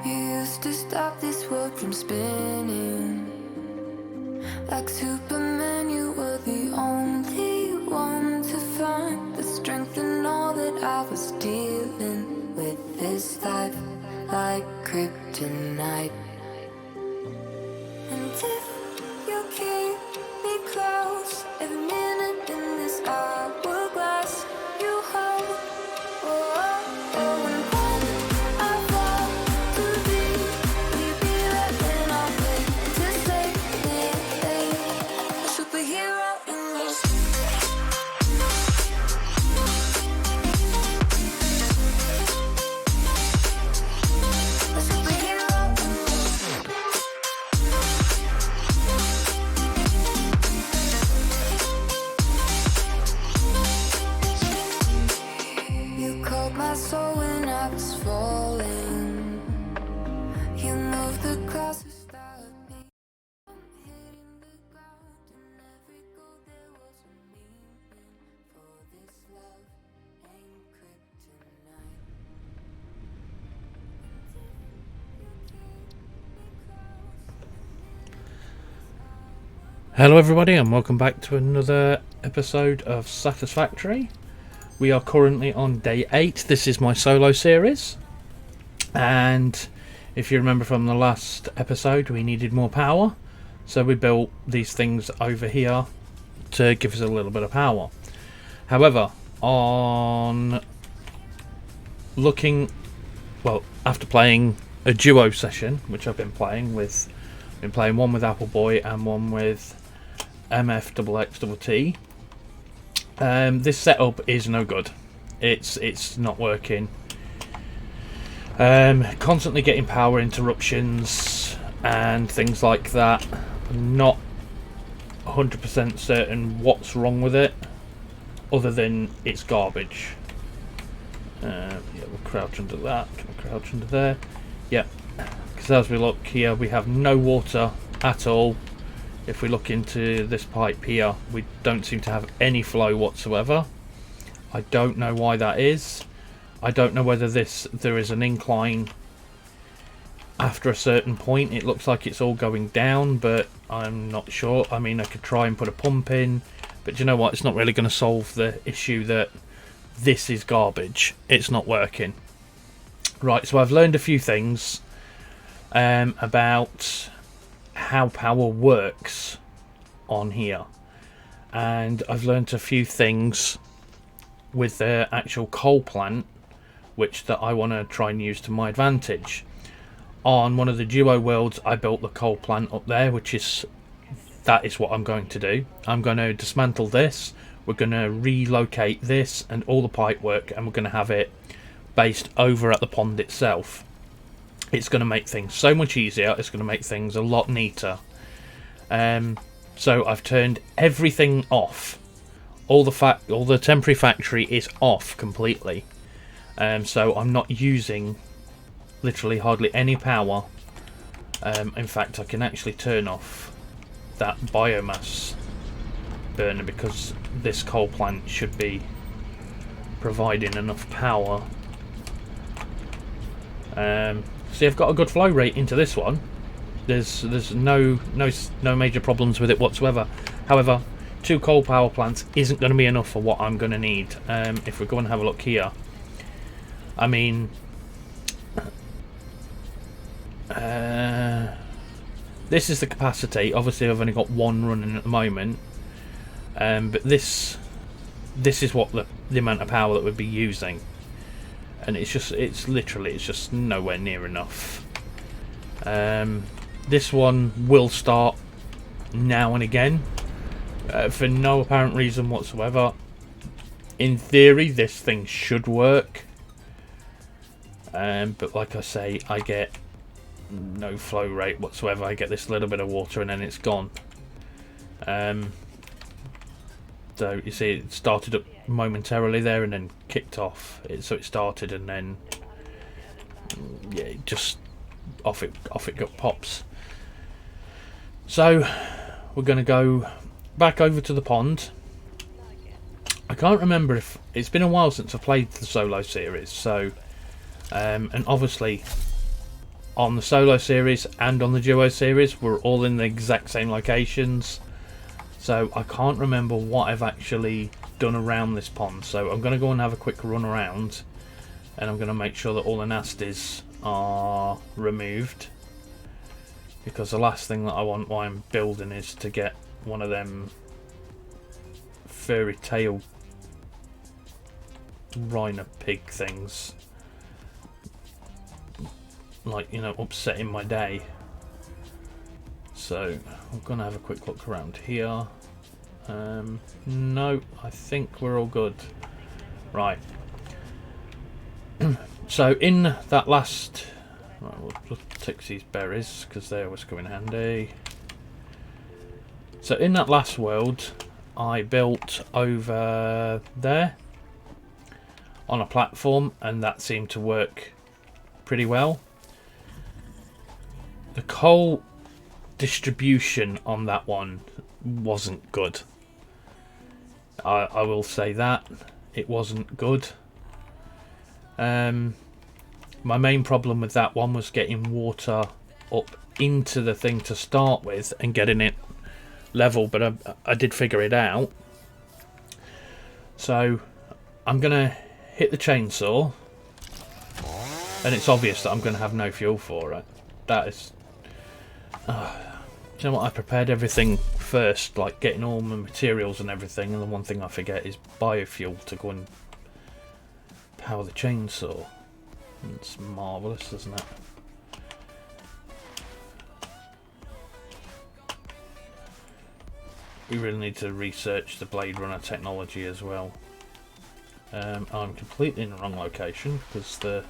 You used to stop this world from spinning. Like Superman, you were the only one to find the strength in all that I was dealing with. This life like kryptonite. And if you keep me close, every minute in this hourglass you hold. Oh, oh, oh. And when I fall too deep, will you be there when I'm ready to save me? A superhero in this. A superhero in this. You called my soul when I was falling. You moved the clouds to stop me from hitting the ground. In every goal there was a meaning. For this love ain't kryptonite. Hello everybody and welcome back to another episode of Satisfactory. We are currently on day 8. This is my solo series, and if you remember from the last episode, we needed more power, so we built these things over here to give us a little bit of power. However, on looking, well, after playing a duo session, which I've been playing one with Apple Boy and one with MFXXT. This setup is no good. It's not working. Constantly getting power interruptions and things like that. I'm not 100% certain what's wrong with it, other than it's garbage. Yeah, we'll crouch under that. Can we crouch under there? Yep. Because as we look here, we have no water at all. If we look into this pipe here, we don't seem to have any flow whatsoever. I don't know why that is. I don't know whether there is an incline after a certain point. It looks like it's all going down, but I'm not sure. I mean, I could try and put a pump in, but you know what? It's not really going to solve the issue that this is garbage. It's not working. Right, so I've learned a few things about how power works on here, and I've learned a few things with the actual coal plant that I want to try and use to my advantage. On one of the duo worlds, I built the coal plant up there, that is what I'm going to do. I'm going to dismantle this, we're going to relocate this and all the pipe work, and we're going to have it based over at the pond itself. It's going to make things so much easier. It's going to make things a lot neater. So I've turned everything off. All the temporary factory is off completely. So I'm not using literally hardly any power. In fact, I can actually turn off that biomass burner because this coal plant should be providing enough power. See, I've got a good flow rate into this one. There's no major problems with it whatsoever. However, 2 coal power plants isn't going to be enough for what I'm going to need. If we go and have a look here, I mean, this is the capacity. Obviously, I've only got one running at the moment, but this is what the amount of power that we'd be using. And it's just nowhere near enough. This one will start now and again for no apparent reason whatsoever. In theory, this thing should work, but like I say, I get no flow rate whatsoever. I get this little bit of water and then it's gone. So you see, it started up momentarily there and then kicked off. So it started and then yeah, it just off it got pops. So we're going to go back over to the pond. I can't remember if it's been a while since I played the solo series. So and obviously on the solo series and on the duo series were all in the exact same locations. So I can't remember what I've actually done around this pond. So I'm going to go and have a quick run around, and I'm going to make sure that all the nasties are removed, because the last thing that I want while I'm building is to get one of them furry tail rhino pig things, like, you know, upsetting my day. So I'm gonna have a quick look around here. No, I think we're all good. Right. So in that last, right, we'll just take these berries because they always come in handy. So in that last world, I built over there on a platform, and that seemed to work pretty well. The coal distribution on that one wasn't good. I will say that it wasn't good. My main problem with that one was getting water up into the thing to start with and getting it level, but I did figure it out. So I'm gonna hit the chainsaw, and it's obvious that I'm gonna have no fuel for it. That is, do you know what? I prepared everything first, like getting all my materials and everything, and the one thing I forget is biofuel to go and power the chainsaw. It's marvellous, isn't it? We really need to research the Blade Runner technology as well. I'm completely in the wrong location, because the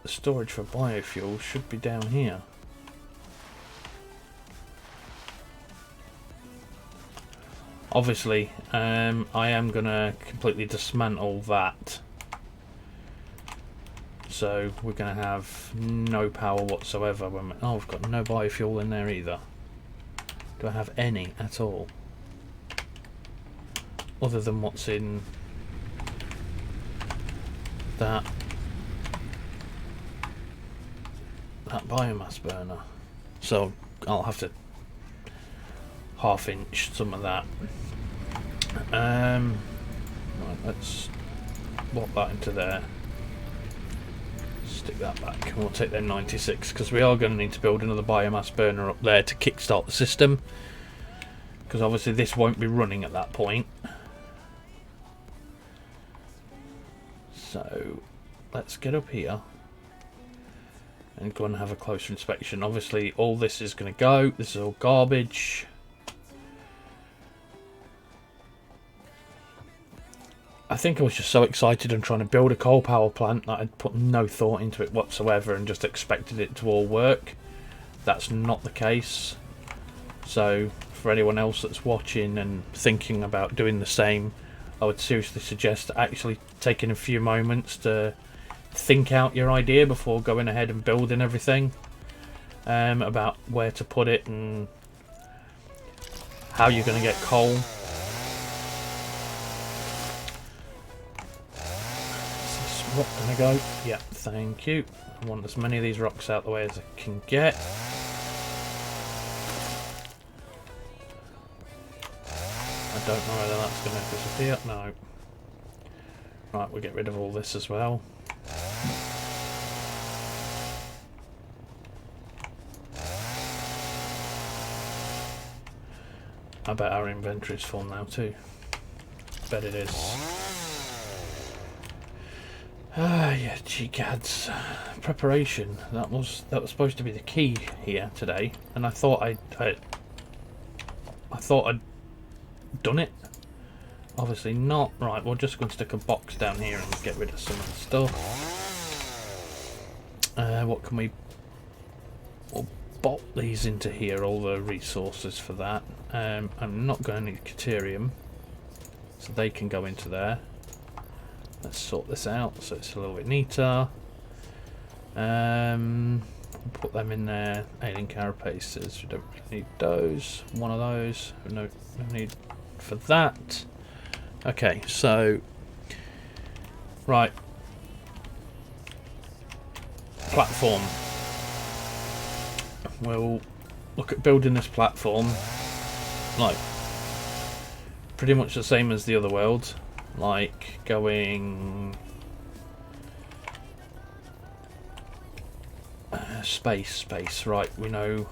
storage for biofuel should be down here. Obviously, I am going to completely dismantle that. So we're going to have no power whatsoever. When oh, we've got no biofuel in there either. Do I have any at all? Other than what's in that biomass burner. So I'll have to half-inch some of that. Right, let's lock that into there. Stick that back, and we'll take them 96, because we are going to need to build another biomass burner up there to kickstart the system, because obviously this won't be running at that point. So let's get up here and go and have a closer inspection. Obviously all this is going to go, this is all garbage. I think I was just so excited and trying to build a coal power plant that I'd put no thought into it whatsoever and just expected it to all work. That's not the case. So for anyone else that's watching and thinking about doing the same, I would seriously suggest actually taking a few moments to think out your idea before going ahead and building everything, about where to put it and how you're going to get coal. Rock gonna go? Yeah, thank you. I want as many of these rocks out the way as I can get. I don't know whether that's gonna disappear. No. Right, we'll get rid of all this as well. I bet our inventory's full now too. Bet it is. Yeah, GCAD's preparation. That was supposed to be the key here today, and I thought I'd done it. Obviously not. Right, we're just going to stick a box down here and get rid of some of the stuff. What can we? We'll bolt these into here. All the resources for that. I'm not going to need Caterium, so they can go into there. Let's sort this out so it's a little bit neater. Put them in there. Alien carapaces. We don't really need those. One of those. No need for that. Okay, so right. platform. We'll look at building this platform like pretty much the same as the other world, like going space. Right, we know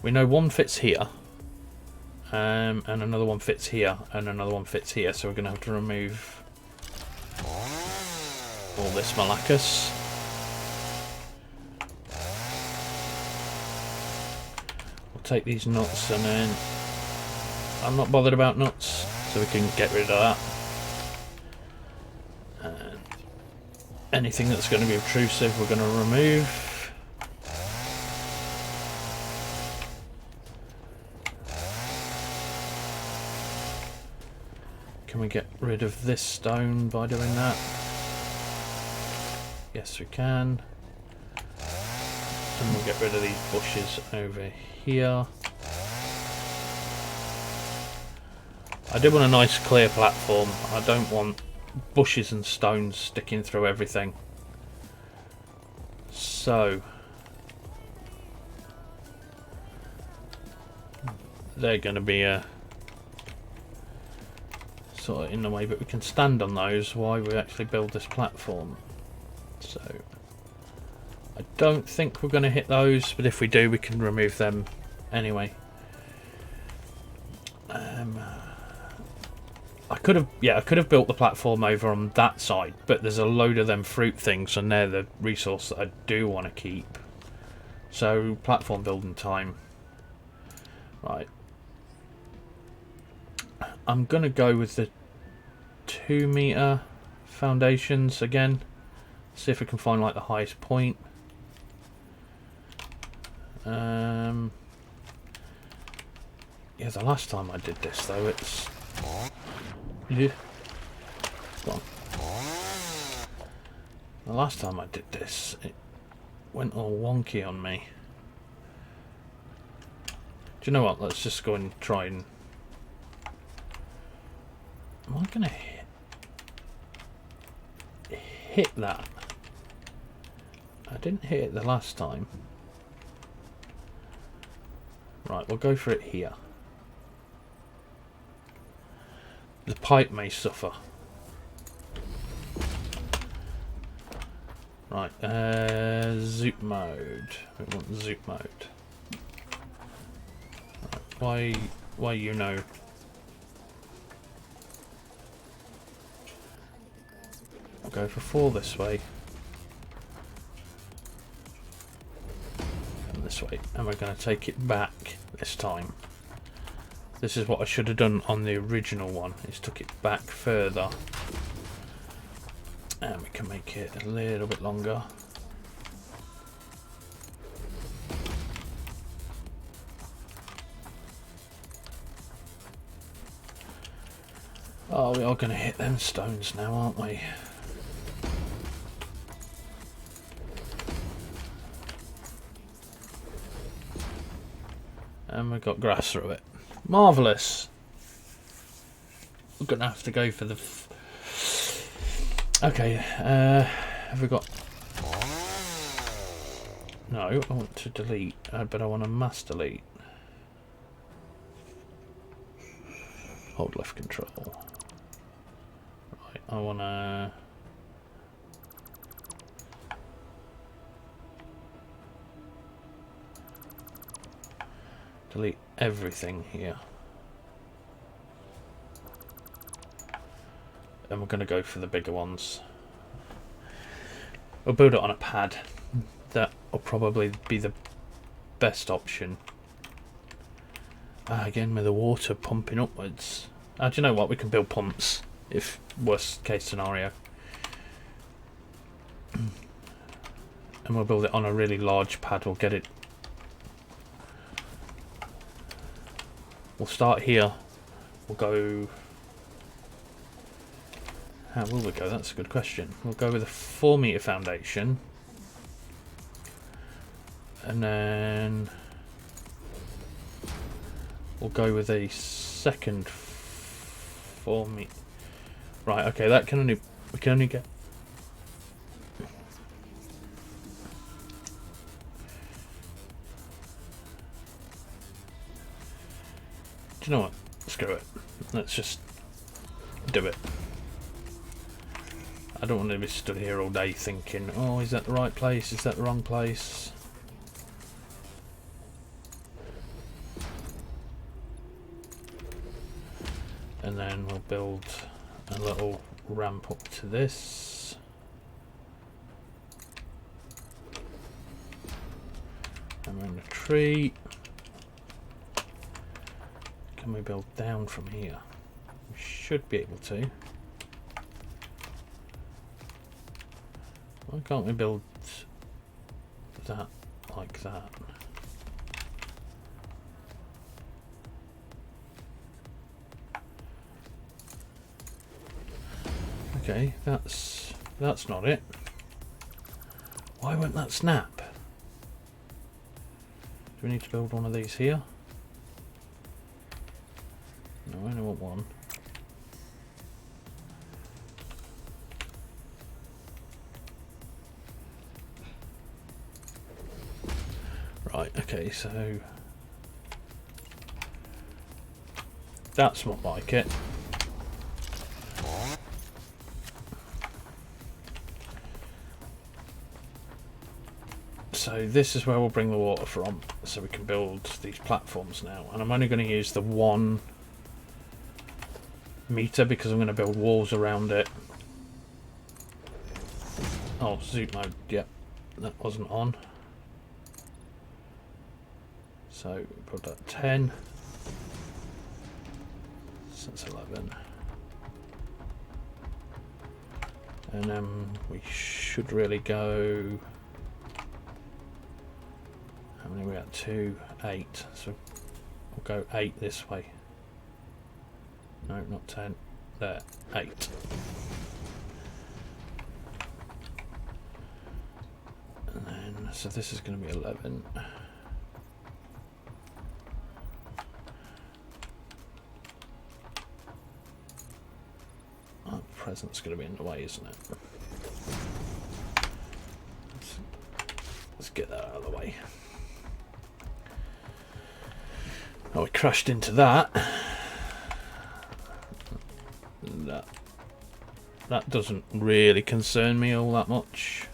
one fits here, and another one fits here, and another one fits here, so we're going to have to remove all this malacus. We'll take these nuts, and then I'm not bothered about nuts, so we can get rid of that. And anything that's going to be obtrusive we're going to remove. Can we get rid of this stone by doing that? Yes, we can. And we'll get rid of these bushes over here. I do want a nice clear platform. I don't want bushes and stones sticking through everything. So they're going to be a sort of in the way, but we can stand on those while we actually build this platform. So I don't think we're going to hit those, but if we do, we can remove them anyway. I could have built the platform over on that side, but there's a load of them fruit things, and they're the resource that I do want to keep. So platform building time. Right. I'm going to go with the 2 meter foundations again. See if we can find like the highest point. Yeah, the last time I did this though, it's... Yeah. Go on. The last time I did this, it went all wonky on me. Do you know what? Let's just go and try and... Am I gonna hit that? I didn't hit it the last time. Right, we'll go for it here. The pipe may suffer. Right, zoop mode. We want zoop mode. Right, why you know? I'll go for 4 this way. And this way. And we're going to take it back this time. This is what I should have done on the original one, is took it back further. And we can make it a little bit longer. Oh, we are going to hit them stones now, aren't we? And we've got grass through it. Marvellous. We're going to have to go for the... Okay, have we got... No, I want to delete, but I want to mass delete. Hold left control. Right, I want to... delete everything here. And we're going to go for the bigger ones. We'll build it on a pad. That will probably be the best option. Again, with the water pumping upwards. Do you know what? We can build pumps, if worst case scenario. And we'll build it on a really large pad. We'll get it. We'll start here. We'll go... How will we go? That's a good question. We'll go with a 4 meter foundation. And then... we'll go with a second 4 meter... Right, okay, that can only... we can only get Do you know what? Screw it. Let's just do it. I don't want to be stood here all day thinking, oh, is that the right place? Is that the wrong place? And then we'll build a little ramp up to this. And then a tree. Can we build down from here? We should be able to. Why can't we build that like that? Okay, that's not it. Why won't that snap? Do we need to build one of these here? No, I only want one. Right, okay, so that's not like it. So this is where we'll bring the water from, so we can build these platforms now. And I'm only going to use the 1 meter because I'm going to build walls around it. Oh, zoom mode, yep, that wasn't on. So put that 10. So that's 11. And then we should really go. How many we at? 2, 8. So we'll go 8 this way. No, not 10. There, 8. And then, so this is going to be 11. Oh, present's going to be in the way, isn't it? Let's get that out of the way. Oh, we crashed into that. That doesn't really concern me all that much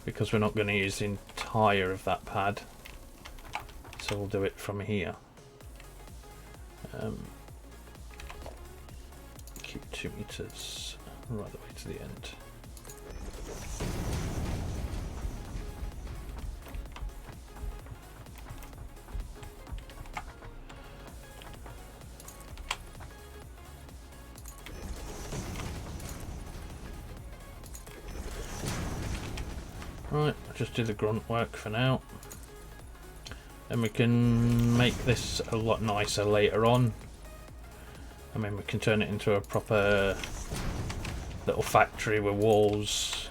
because we're not going to use the entire of that pad. So we'll do it from here. Keep 2 meters right the way to the end. Right, just do the grunt work for now. And we can make this a lot nicer later on. I mean, we can turn it into a proper little factory with walls.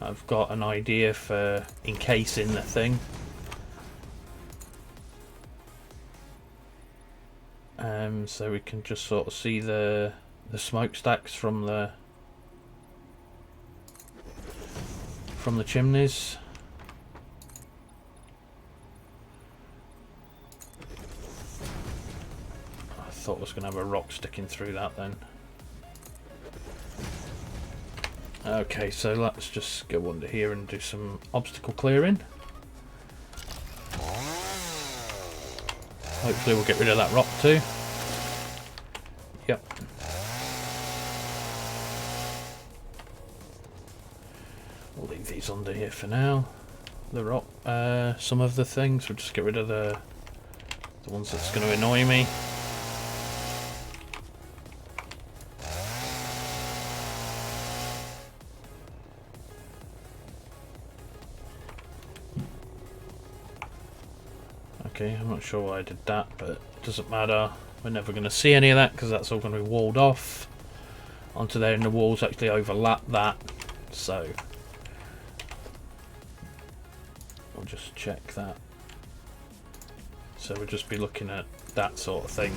I've got an idea for encasing the thing. So we can just sort of see the smokestacks from the chimneys. I thought I was going to have a rock sticking through that then. Okay, so let's just go under here and do some obstacle clearing. Hopefully we'll get rid of that rock too. Yep. We'll leave these under here for now. The rock, some of the things, we'll just get rid of the ones that's going to annoy me. Okay, I'm not sure why I did that, but it doesn't matter. We're never going to see any of that because that's all going to be walled off onto there, and the walls actually overlap that. So we'll just check that. So we'll just be looking at that sort of thing.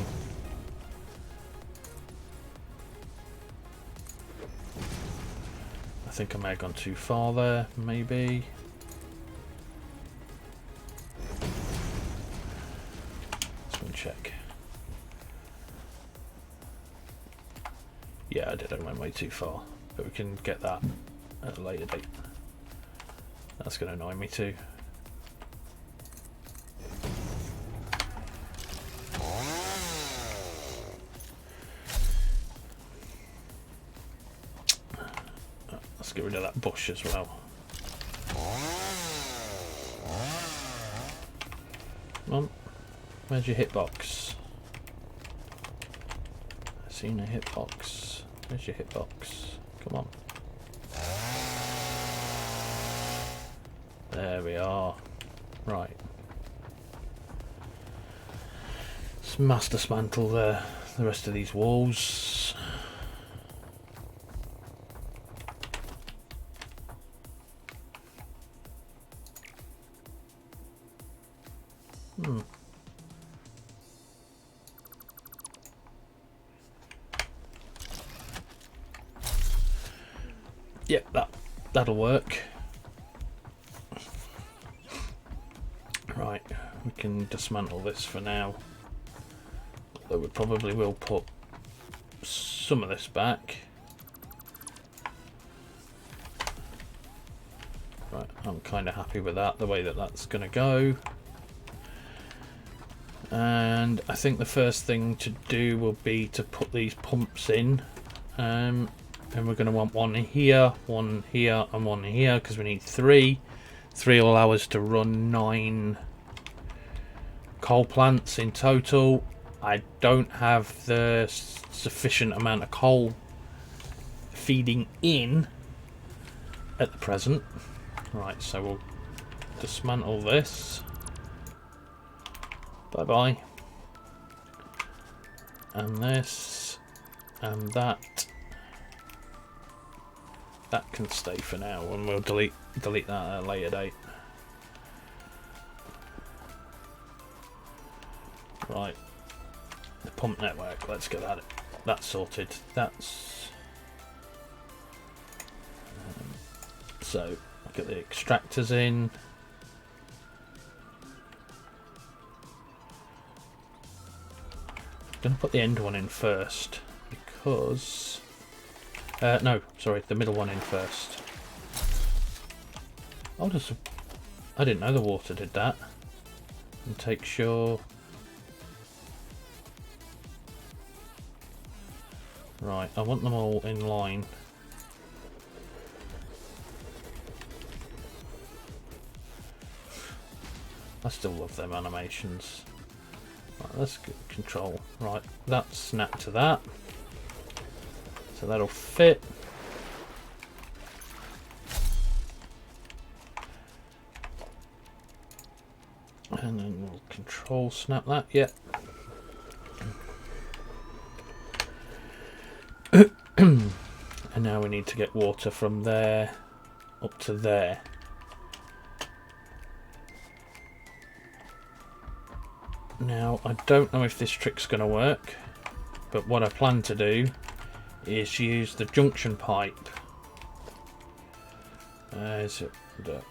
I think I may have gone too far there, maybe. Let's go and check. Yeah, I did. I went way too far. But we can get that at a later date. That's going to annoy me too. Let's get rid of that bush as well. Come on. Where's your hitbox? I've seen a hitbox. Where's your hitbox? Come on. There we are. Right. Let's mass dismantle the rest of these walls. Yep, that'll work. Right, we can dismantle this for now. Though we probably will put some of this back. Right, I'm kind of happy with that, the way that that's going to go. And I think the first thing to do will be to put these pumps in. And we're going to want one here, and one here, because we need 3. 3 will allow us to run 9 coal plants in total. I don't have the sufficient amount of coal feeding in at the present. Right, so we'll dismantle this. Bye bye. And this and that. That can stay for now, and we'll delete that at a later date. Right, the pump network. Let's get that sorted. That's so. Get the extractors in. I'm gonna put the end one in first because. No, sorry, the middle one in first. I didn't know the water did that. And take sure. Right, I want them all in line. I still love them animations. Right, let's get control. Right, that's snapped to that. So that'll fit. And then we'll control snap that, yep. And now we need to get water from there up to there. Now, I don't know if this trick's going to work, but what I plan to do is use the junction pipe. Is it the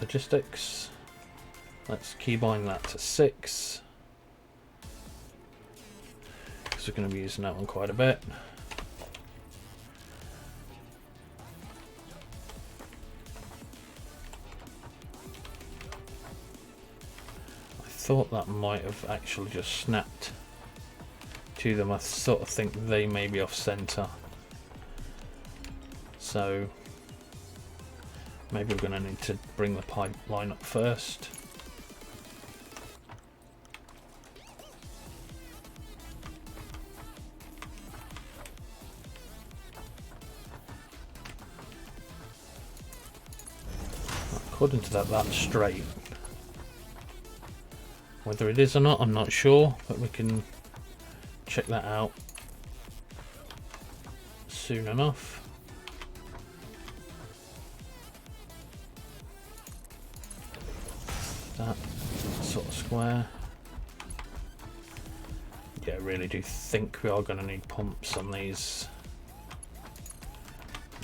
logistics? Let's keybind that to 6 because we're going to be using that one quite a bit. I thought that might have actually just snapped to them. I sort of think they may be off center, so maybe we're going to need to bring the pipeline up first. According to that, that's straight. Whether it is or not, I'm not sure, but we can check that out soon enough. That sort of square. Yeah, I really do think we are going to need pumps on these.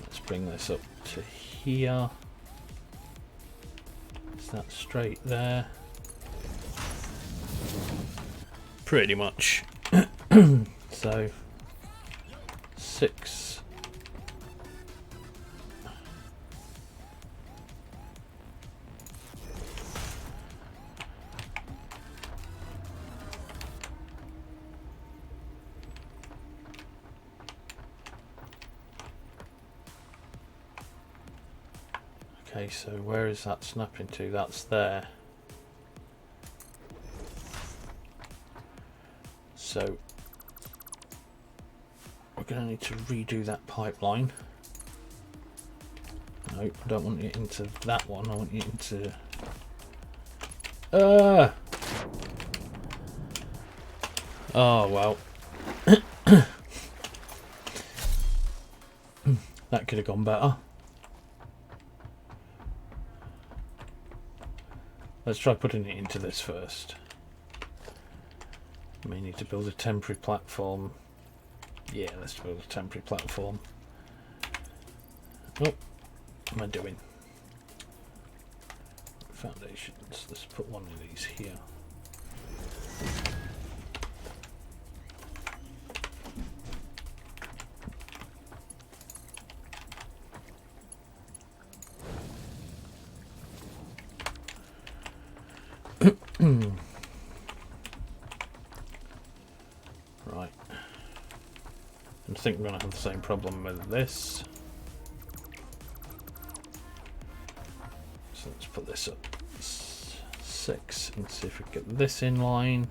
Let's bring this up to here. Is that straight there? Pretty much. So 6. Okay, so where is that snapping to? That's there. So we're going to need to redo that pipeline. Nope, I don't want it into that one. I want it into... Oh, well. That could have gone better. Let's try putting it into this first. May need to build a temporary platform. Yeah, let's build a temporary platform. Oh, what am I doing? Foundations. Let's put one of these here. Right. I think we're going to have the same problem with this. So let's put this up 6 and see if we can get this in line.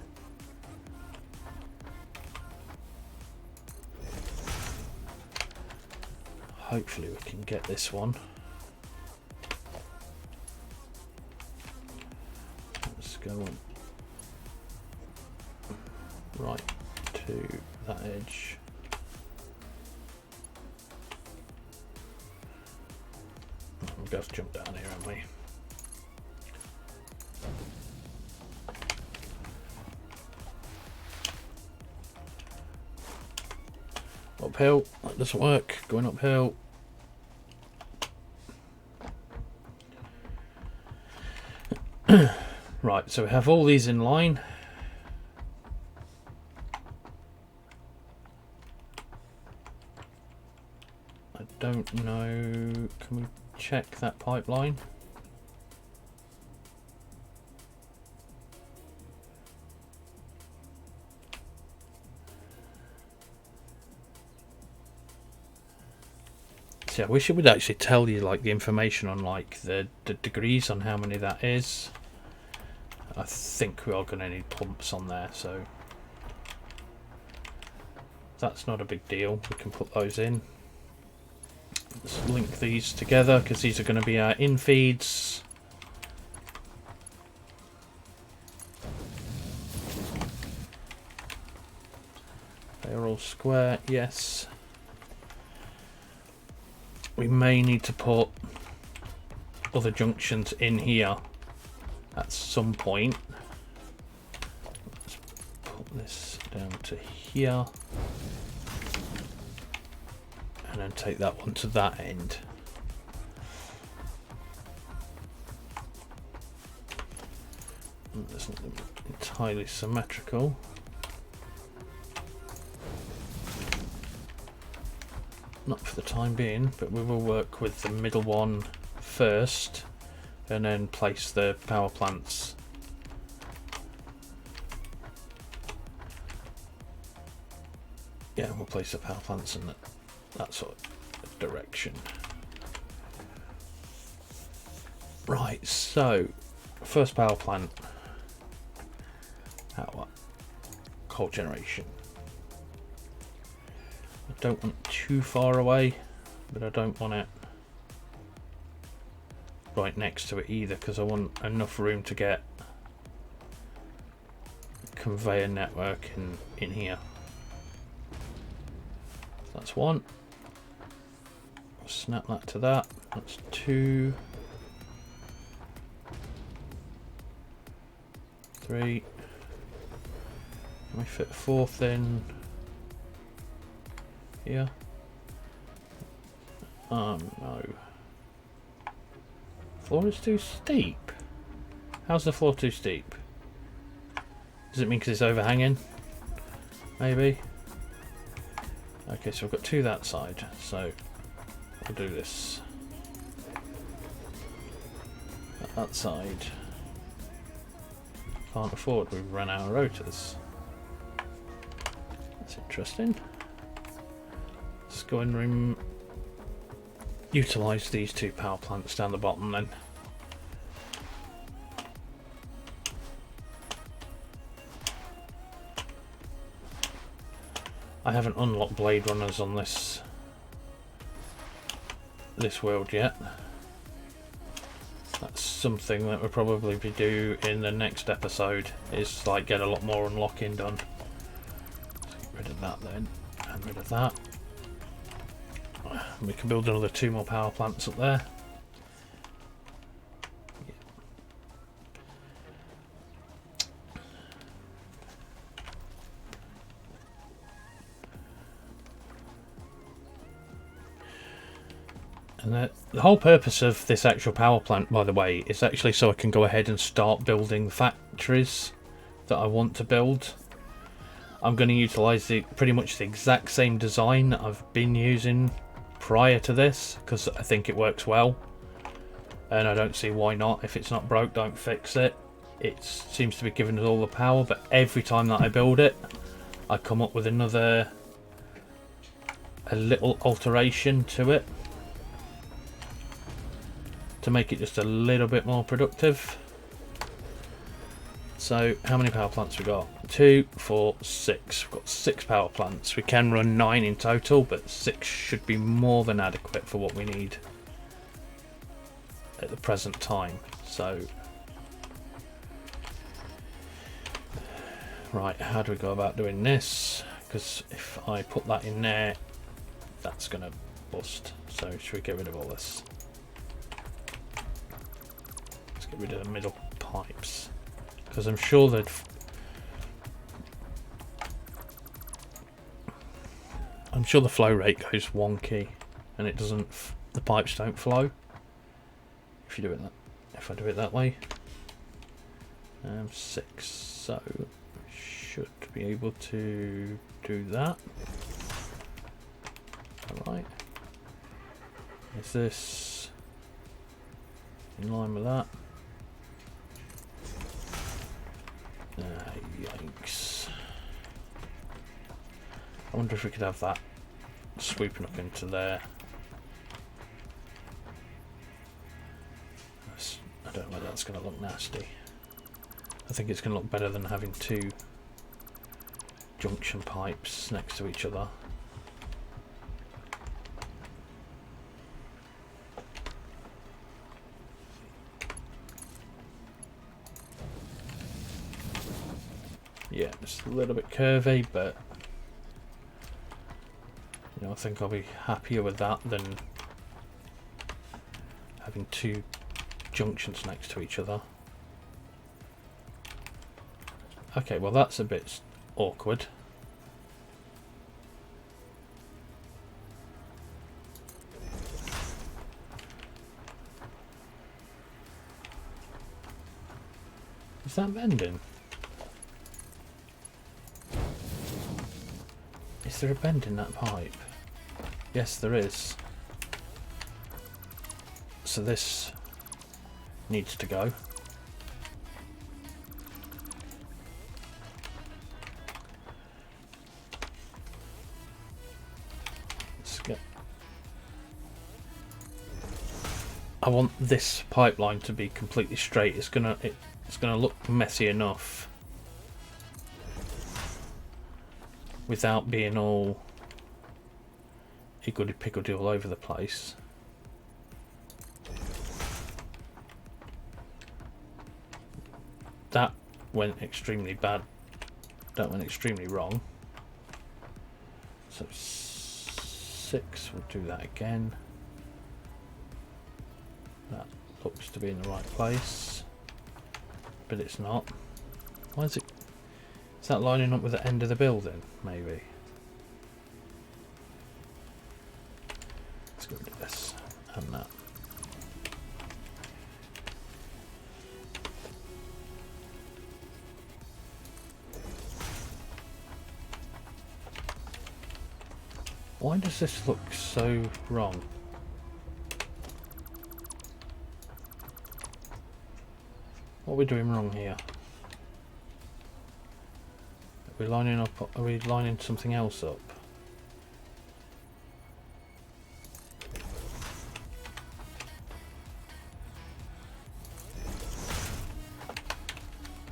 Hopefully we can get this one. Let's go on right to that edge. We'll go to jump down here, aren't we? Uphill, that doesn't work. Going uphill. Right, so we have all these in line. I don't know. Can we check that pipeline? See, I wish it would actually tell you like the information on like the degrees on how many that is. I think we are going to need pumps on there, so that's not a big deal. We can put those in. Let's link these together because these are going to be our in feeds. They're all square, yes. We may need to put other junctions in here at some point. Let's put this down to here and then take that one to that end. That's not entirely symmetrical. Not for the time being, but we will work with the middle one first and then place the power plants. Yeah, we'll place the power plants in that sort of direction. Right, so first power plant, power, coal generation. I don't want it too far away, but I don't want it right next to it either, because I want enough room to get a conveyor network in here. That's one. I'll snap that to that. That's 2, 3. Can we fit a 4th in here? Oh no. Floor is too steep. How's the floor too steep? Does it mean because it's overhanging? Maybe. Okay, so we've got two that side, so we'll do this. That side. Can't afford, we've run out of rotors. That's interesting. Let's go and utilise these two power plants down the bottom then. I haven't unlocked blade runners on this world yet. That's something that we'll probably be do in the next episode, is like get a lot more unlocking done. Let's get rid of that then, and rid of that. We can build another 2 more power plants up there. And the whole purpose of this actual power plant, by the way, is actually so I can go ahead and start building factories that I want to build. I'm going to utilise pretty much the exact same design that I've been using prior to this, because I think it works well. And I don't see why not. If it's not broke, don't fix it. It seems to be giving us all the power, but every time that I build it, I come up with a little alteration to it, to make it just a little bit more productive. So how many power plants we got? 2, 4, 6. We've got 6 power plants. We can run 9 in total, but 6 should be more than adequate for what we need at the present time. So right, how do we go about doing this? Because if I put that in there, that's gonna bust. So should we get rid of all this? Get rid of the middle pipes, because I'm sure that the flow rate goes wonky and it doesn't, the pipes don't flow if you do it if I do it that way. 6, so should be able to do that. Alright, is this in line with that? Yikes. I wonder if we could have that sweeping up into there. I don't know whether that's going to look nasty. I think it's going to look better than having 2 junction pipes next to each other. Yeah, it's a little bit curvy, but you know, I think I'll be happier with that than having 2 junctions next to each other. Okay, well that's a bit awkward. Is that bending? Is there a bend in that pipe? Yes, there is. So this needs to go. Let's get. I want this pipeline to be completely straight. It's gonna look messy enough without being all higgledy-piggledy all over the place. That went extremely bad. That went extremely wrong. So 6, we'll do that again. That looks to be in the right place, but it's not. Why is it? Is that lining up with the end of the building? Maybe. Let's get rid of this and that. Why does this look so wrong? What are we doing wrong here? Are we lining up? Are we lining something else up?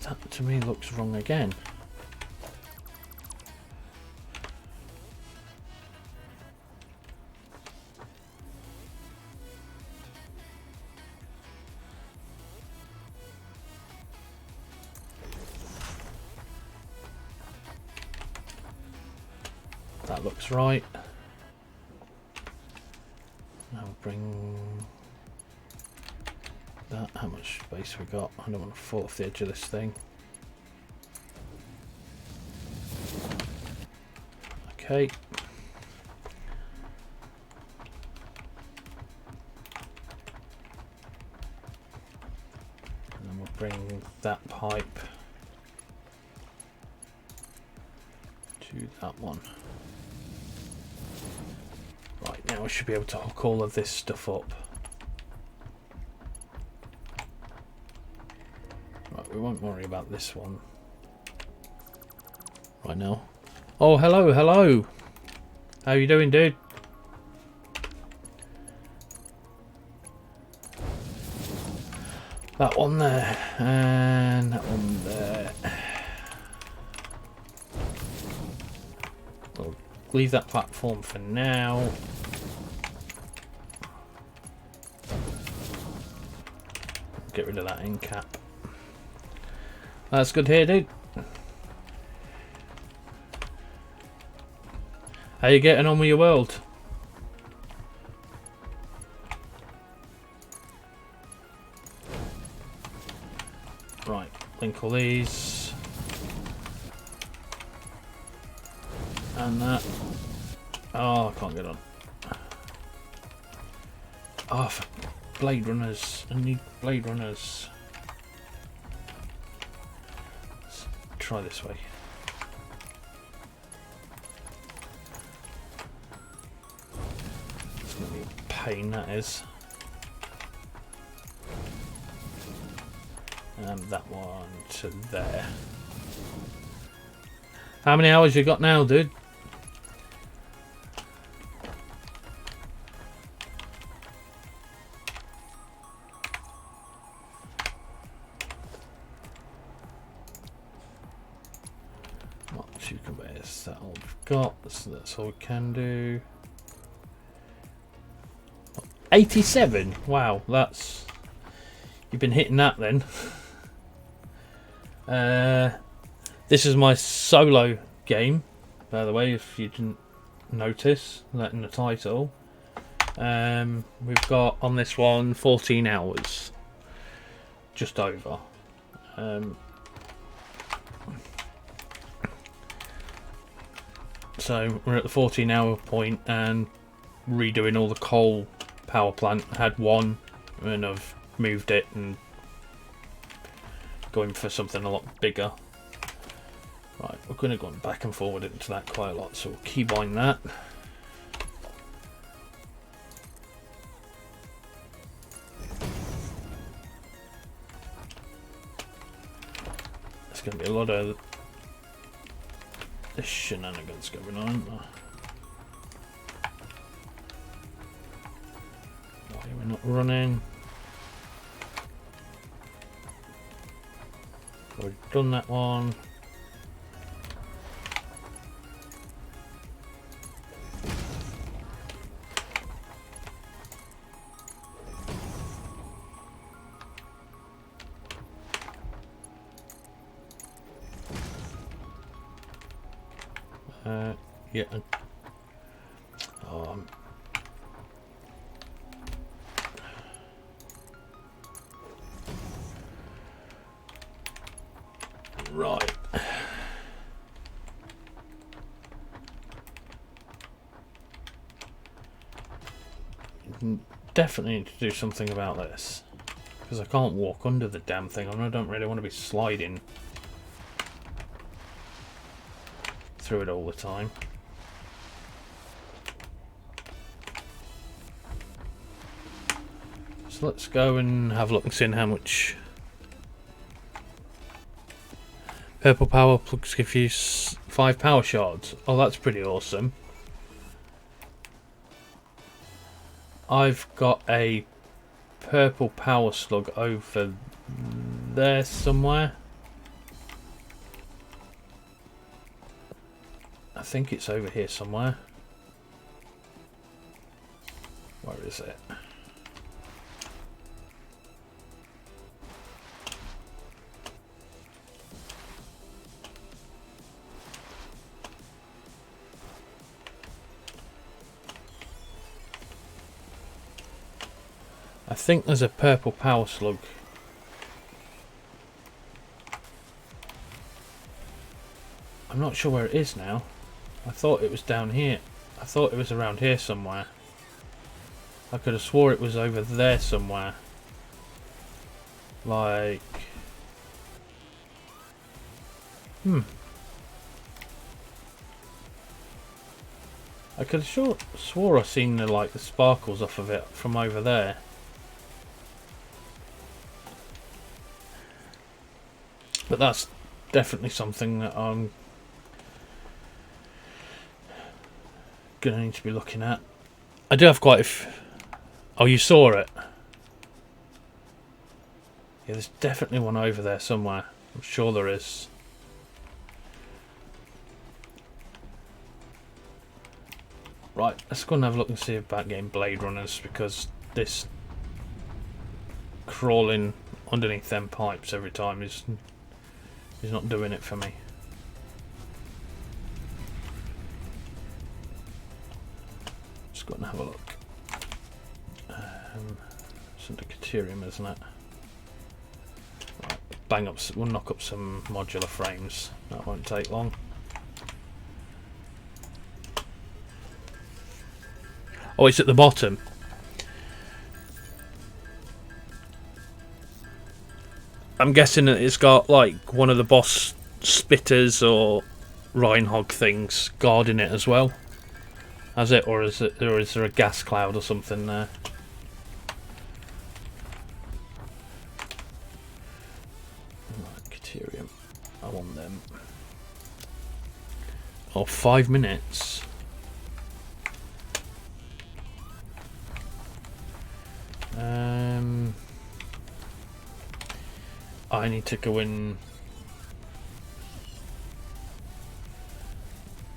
That to me looks wrong again. That looks right. Now bring that. How much space we got? I don't want to fall off the edge of this thing. Okay. And then we'll bring that pipe to that one. Right, now we should be able to hook all of this stuff up. Right, we won't worry about this one right now. Oh, hello, hello. How you doing, dude? That one there, and that one there. We'll leave that platform for now. Get rid of that end cap. That's good here, dude. How you getting on with your world? Right, link all these. And that. Oh, I can't get on. Oh, for Blade Runners. I need Blade Runners. Let's try this way. It's gonna be a pain, that is. And that one to there. How many hours you got now, dude? What, 2 conveyors, that all we've got, so that's all we can do. 87? Wow, that's... You've been hitting that then. This is my solo game, by the way, if you didn't notice that in the title. We've got on this one 14 hours, just over. So we're at the 14-hour point and redoing all the coal power plant. I had one and I've moved it and going for something a lot bigger. Right, we're going to go back and forward into that quite a lot, so we'll keybind that. There's going to be a lot of this shenanigans going on. Why are we not running? We've done that one. Yeah. Right. Definitely need to do something about this, because I can't walk under the damn thing and I don't really want to be sliding through it all the time. So let's go and have a look and see how much purple power plugs give you 5 power shards. Oh, that's pretty awesome. I've got a purple power slug over there somewhere. I think it's over here somewhere. Where is it? I think there's a purple power slug. I'm not sure where it is now. I thought it was down here. I thought it was around here somewhere. I could have swore it was over there somewhere. Like... I could have swore I seen the sparkles off of it from over there. But that's definitely something that I'm gonna need to be looking at. I do have quite a oh, you saw it? Yeah, there's definitely one over there somewhere. I'm sure there is. Right, let's go and have a look and see about getting blade runners, because this crawling underneath them pipes every time is not doing it for me. Just go and have a look. It's under Caterium, isn't it? Right, bang up. We'll knock up some modular frames. That won't take long. Oh, it's at the bottom. I'm guessing that it's got like one of the boss spitters or Reinhog things guarding it as well. Has it, or is there a gas cloud or something there? Right, Caterium. I want them. Oh, 5 minutes. I need to go and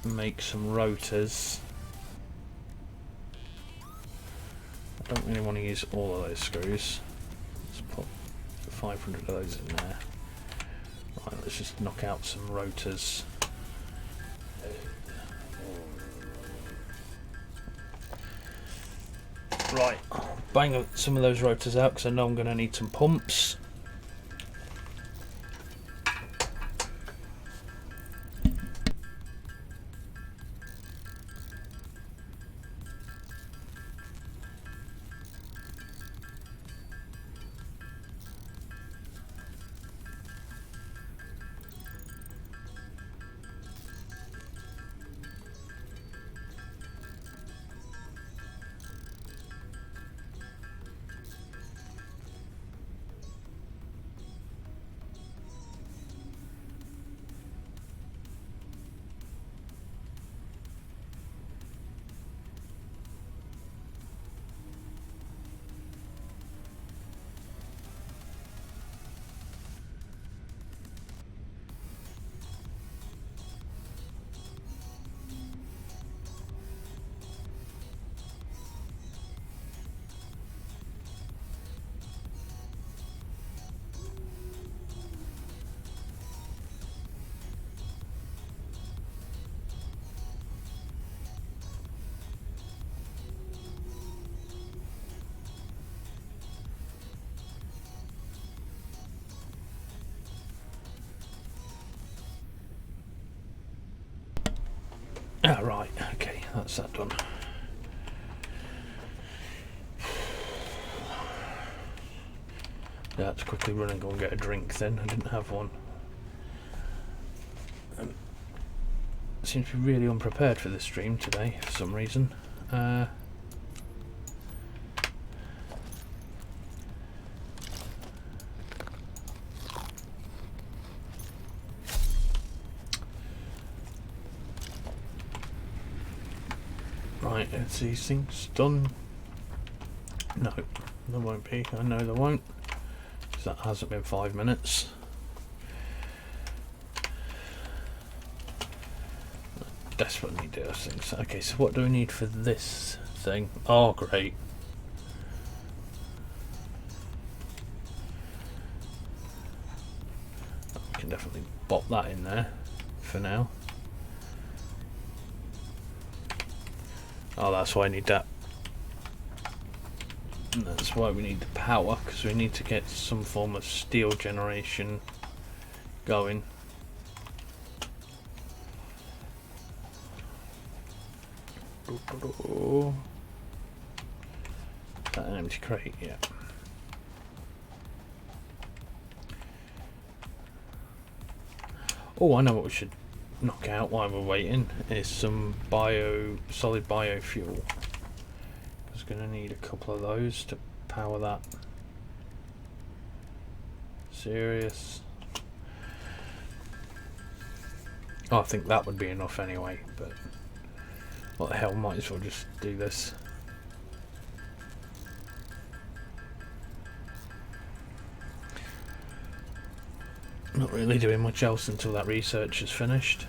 make some rotors. I don't really want to use all of those screws. Let's put 500 of those in there. Right, let's just knock out some rotors. Right, I'll bang some of those rotors out because I know I'm going to need some pumps. Ah, right, okay, that's that done. Yeah, let's quickly run and go and get a drink then. I didn't have one. Seems to be really unprepared for this stream today for some reason. Right, is these things done? No, there won't be. I know there won't. Because that hasn't been 5 minutes. I desperately need those things. Okay, so what do we need for this thing? Oh, great. We can definitely bop that in there for now. Oh, that's why I need that. And that's why we need the power, because we need to get some form of steel generation going. That an empty crate, yeah. Oh, I know what we should knock out while we're waiting is some solid biofuel. I was going to need a couple of those to power that. Serious. Oh, I think that would be enough anyway, but what the hell, might as well just do this. Not really doing much else until that research is finished.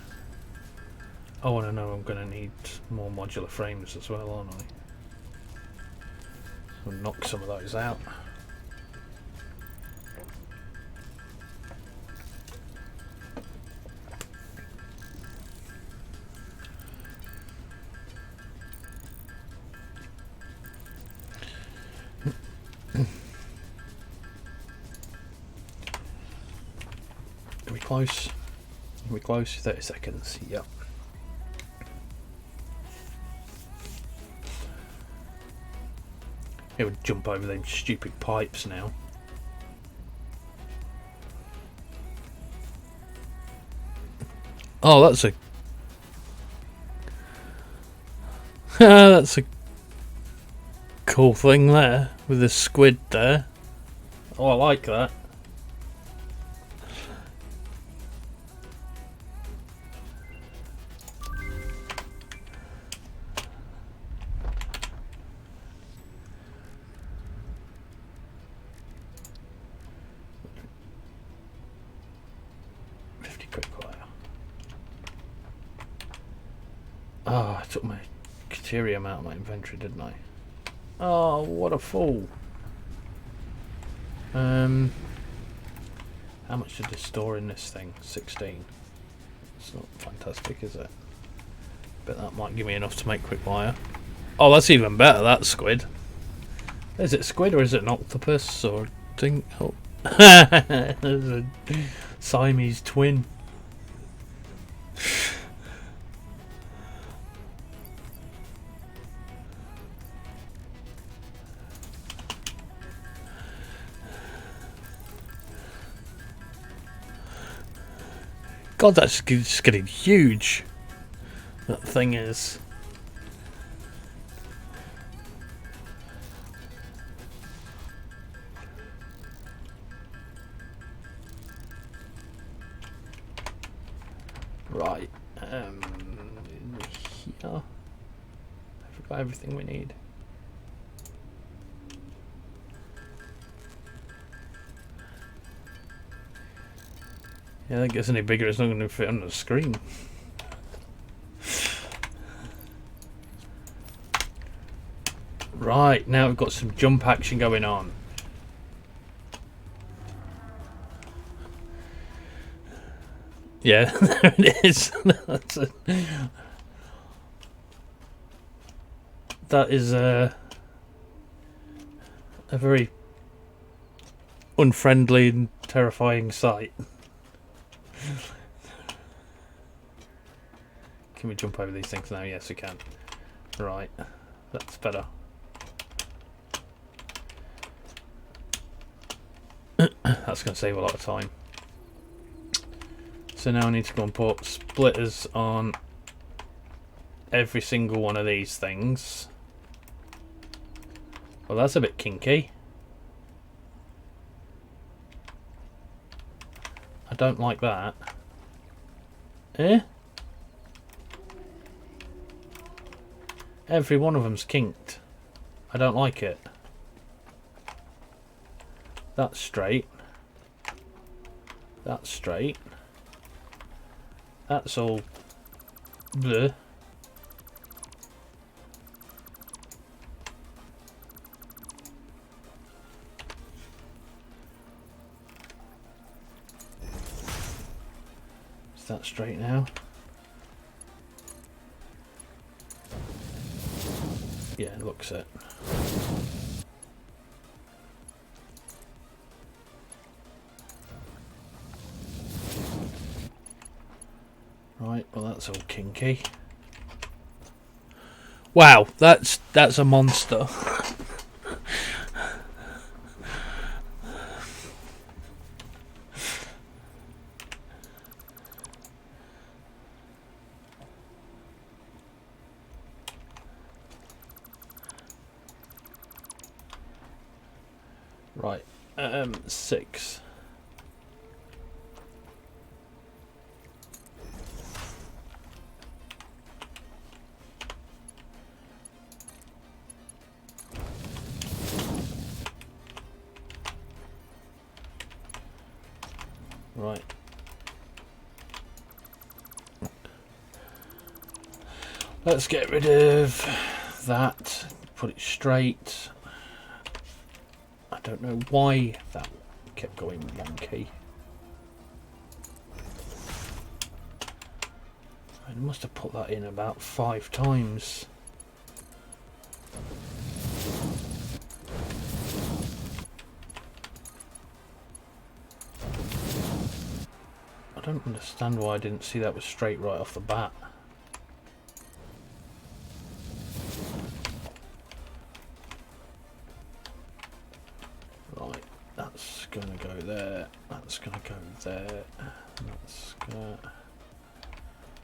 Oh, and I know I'm going to need more modular frames as well, aren't I? So knock some of those out. Are we close? Are we close? 30 seconds, yep. It would jump over them stupid pipes now. Oh, that's a... that's a cool thing there, with the squid there. Oh, I like that. Oh, I took my Caterium out of my inventory, didn't I? Oh, what a fool. How much did they store in this thing? 16. It's not fantastic, is it? But that might give me enough to make quick wire. Oh, that's even better, that squid. Is it squid or is it an octopus or thing? Oh. There's a Siamese twin. God, that's just getting huge. That thing is. Right. Here. Have we got everything we need? Yeah, I think it's any bigger, it's not going to fit on the screen. Right, now we've got some jump action going on. Yeah, there it is. That is a very unfriendly and terrifying sight. Can we jump over these things now? Yes, we can. Right, that's better. That's going to save a lot of time. So now I need to go and put splitters on every single one of these things. Well, that's a bit kinky. I don't like that. Eh? Every one of them's kinked. I don't like it. That's straight. That's straight. That's all bleh. Is that straight now? Yeah, it looks it. Right, well that's all kinky. Wow, that's a monster. Right, 6. Right. Let's get rid of that. Put it straight. I don't know why that kept going wonky. I must have put that in about 5 times. I don't understand why I didn't see that was straight right off the bat. Right, that's gonna go there. That's gonna go there. That's gonna.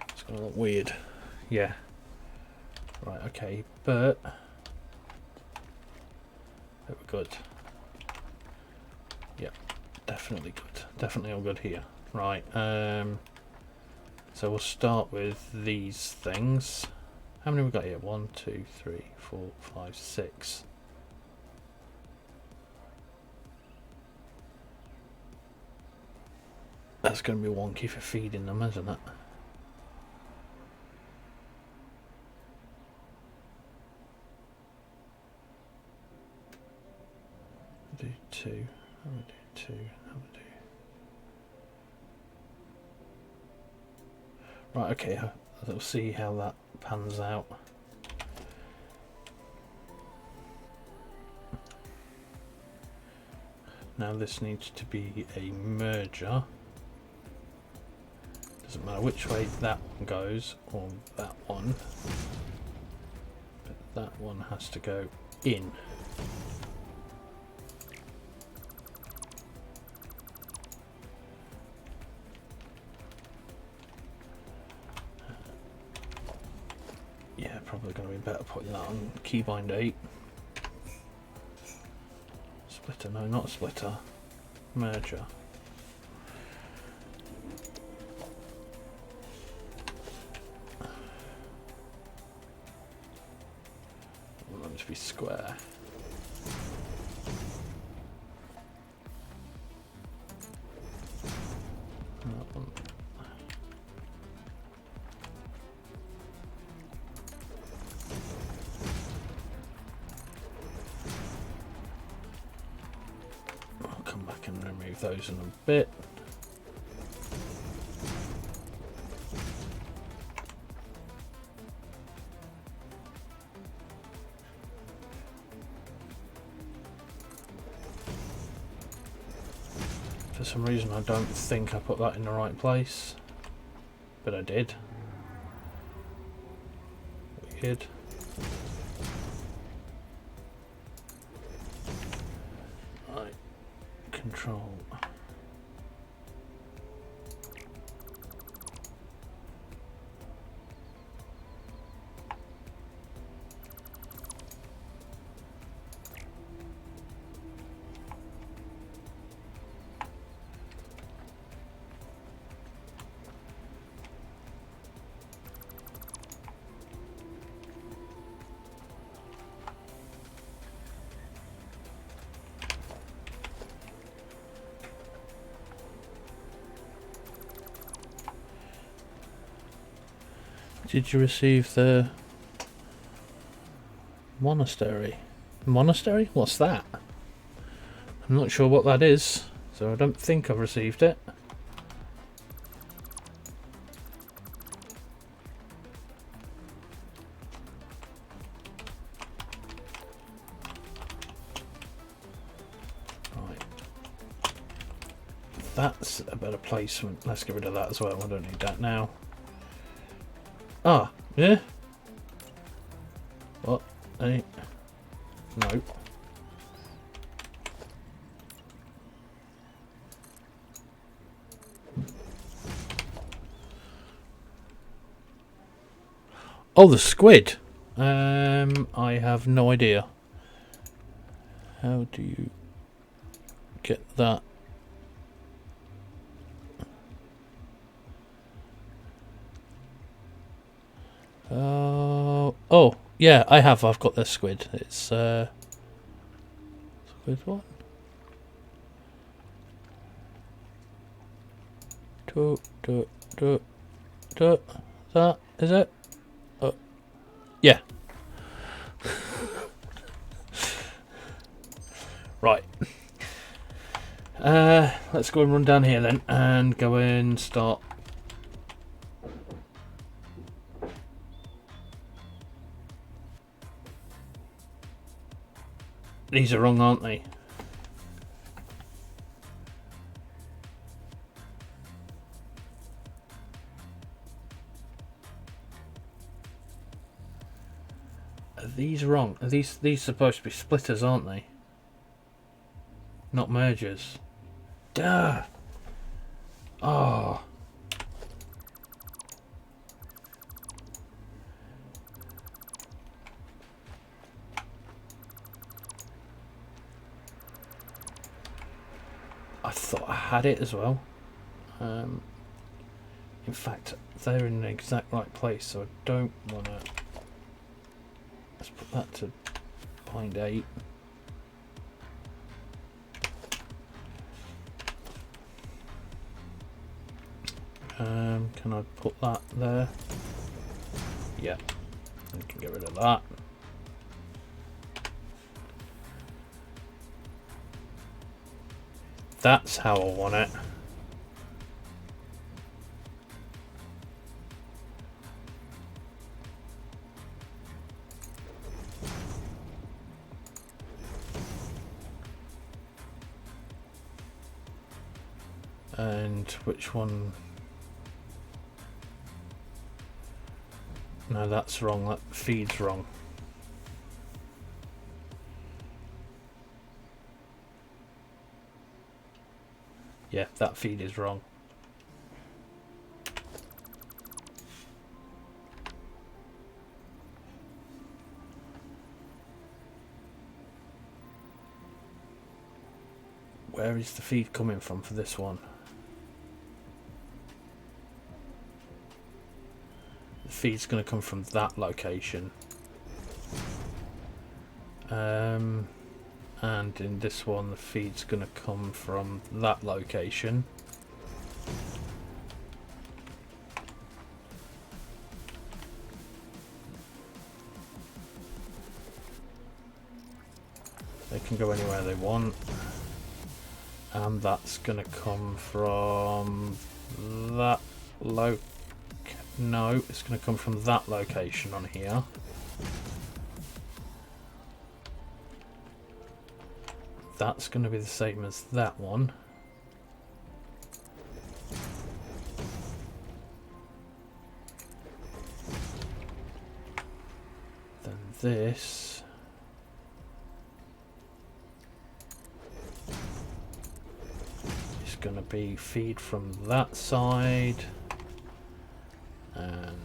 It's gonna look weird. Yeah. Right. Okay, but they were good. Yeah, definitely good. Definitely all good here. Right, so we'll start with these things. How many have we got here? 1, 2, 3, 4, 5, 6. That's going to be wonky for feeding them, isn't it? I'll do 2. I'll do 2. I'll do. Right, okay, we'll see how that pans out. Now this needs to be a merger. Doesn't matter which way that one goes or that one, but that one has to go in. Yeah, probably going to be better putting that on keybind 8. Splitter, no, not splitter. Merger. I want them to be square. That one. And remove those in a bit. For some reason I don't think I put that in the right place, but I did. Weird. Right. Control. did you receive the monastery? Monastery? What's that? I'm not sure what that is, so I don't think I've received it. Right. That's a better placement. Let's get rid of that as well. I don't need that now. Ah, yeah. What? Hey. No. Oh, the squid. I have no idea. How do you get that? Oh, yeah, I have. I've got the squid. It's squid one. That is it. Oh, yeah. Right. Let's go and run down here then, and go and start. These are wrong, aren't they? Are these wrong? Are these supposed to be splitters, aren't they? Not mergers. Duh. Oh. I thought I had it as well. In fact, they're in the exact right place, so I don't want to. Let's put that to bind 8. Can I put that there? Yeah. I can get rid of that. That's how I want it. And which one? No, that's wrong. That feed's wrong. Yeah, that feed is wrong. Where is the feed coming from for this one? The feed's going to come from that location. And in this one, the feed's going to come from that location. They can go anywhere they want. And that's going to come from that no, it's going to come from that location on here. That's going to be the same as that one. Then this is going to be feed from that side. And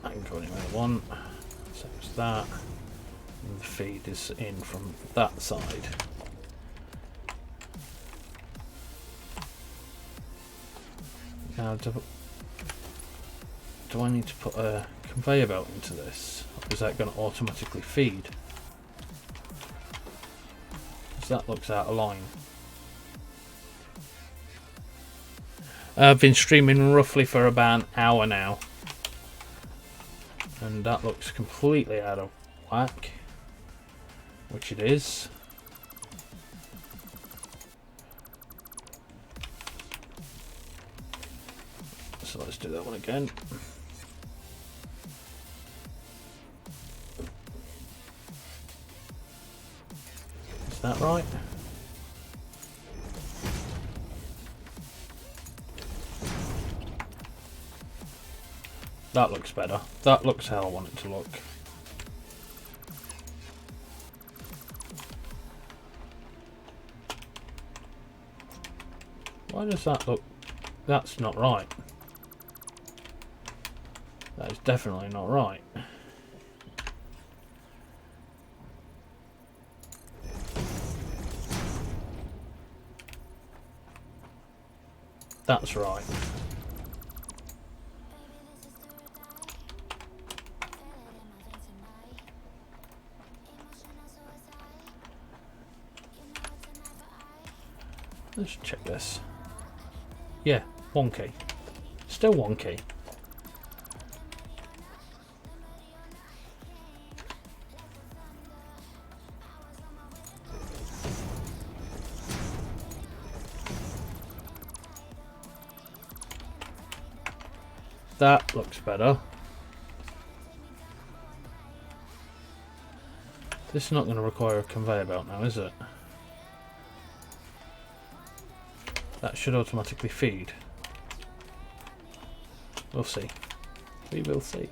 I can go anywhere I want. So it's that. And the feed is in from that side. Now, do I need to put a conveyor belt into this? Or is that going to automatically feed? Because that looks out of line. I've been streaming roughly for about an hour now. And that looks completely out of whack. Which it is. So let's do that one again. Is that right? That looks better. That looks how I want it to look. Why does that look... That's not right. That is definitely not right. That's right. Let's check this. Yeah, wonky. Still wonky. That looks better. This is not going to require a conveyor belt now, is it? That should automatically feed. We'll see. We will see.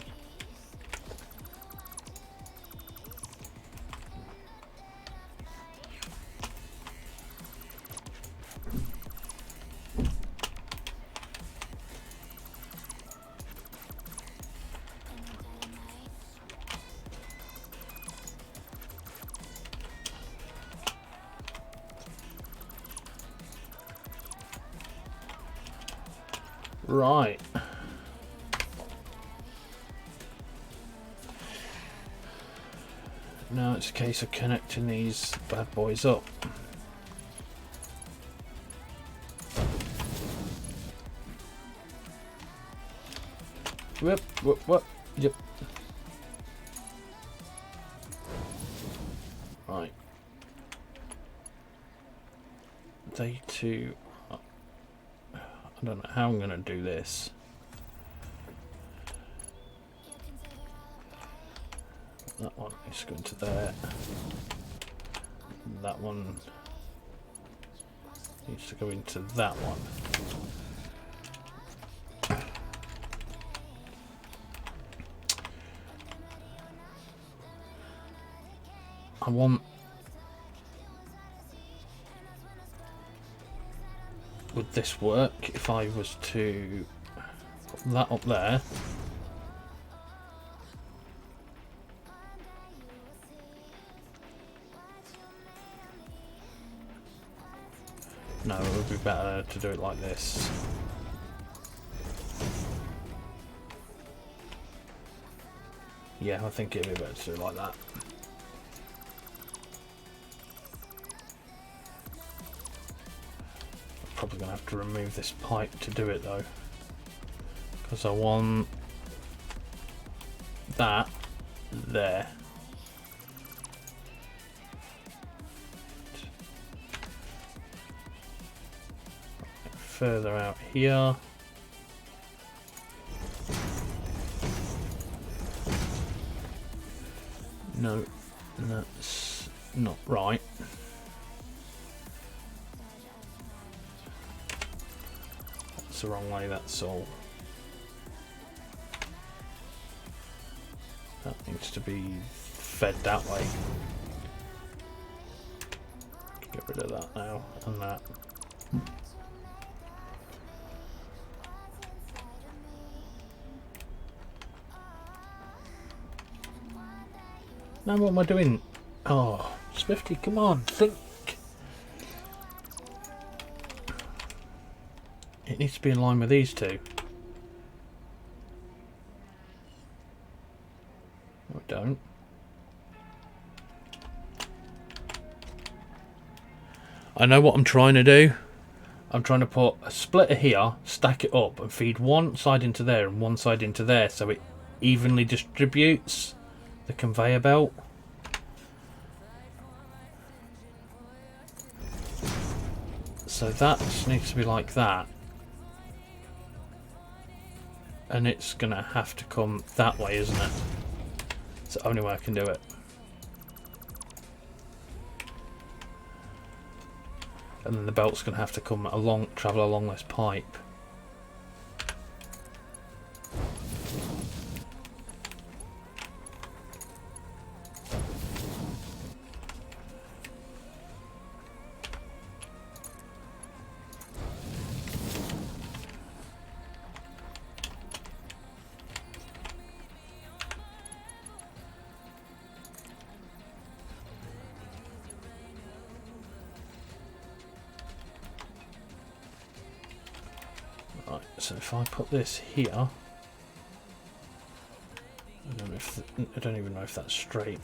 Right. Now it's a case of connecting these bad boys up. Whoop, whoop, whoop. Yep. Right. They two. I don't know how I'm going to do this. That one is going to there. That one needs to go into that one. I want... Would this work if I was to put that up there? No, it would be better to do it like this. Yeah, I think it'd be better to do it like that. Probably gonna have to remove this pipe to do it though, because I want that there. Further out here. No, that's not right. That's the wrong way, that's all. That needs to be fed that way. Get rid of that now, and that. Now what am I doing? Oh, Swifty, come on, think. It needs to be in line with these two. No, I don't. I know what I'm trying to do. I'm trying to put a splitter here, stack it up, and feed one side into there and one side into there, so it evenly distributes the conveyor belt. So that needs to be like that. And it's going to have to come that way, isn't it? It's the only way I can do it. And then the belt's going to have to come along, travel along this pipe. Right, so if I put this here, I don't even know if that's straight.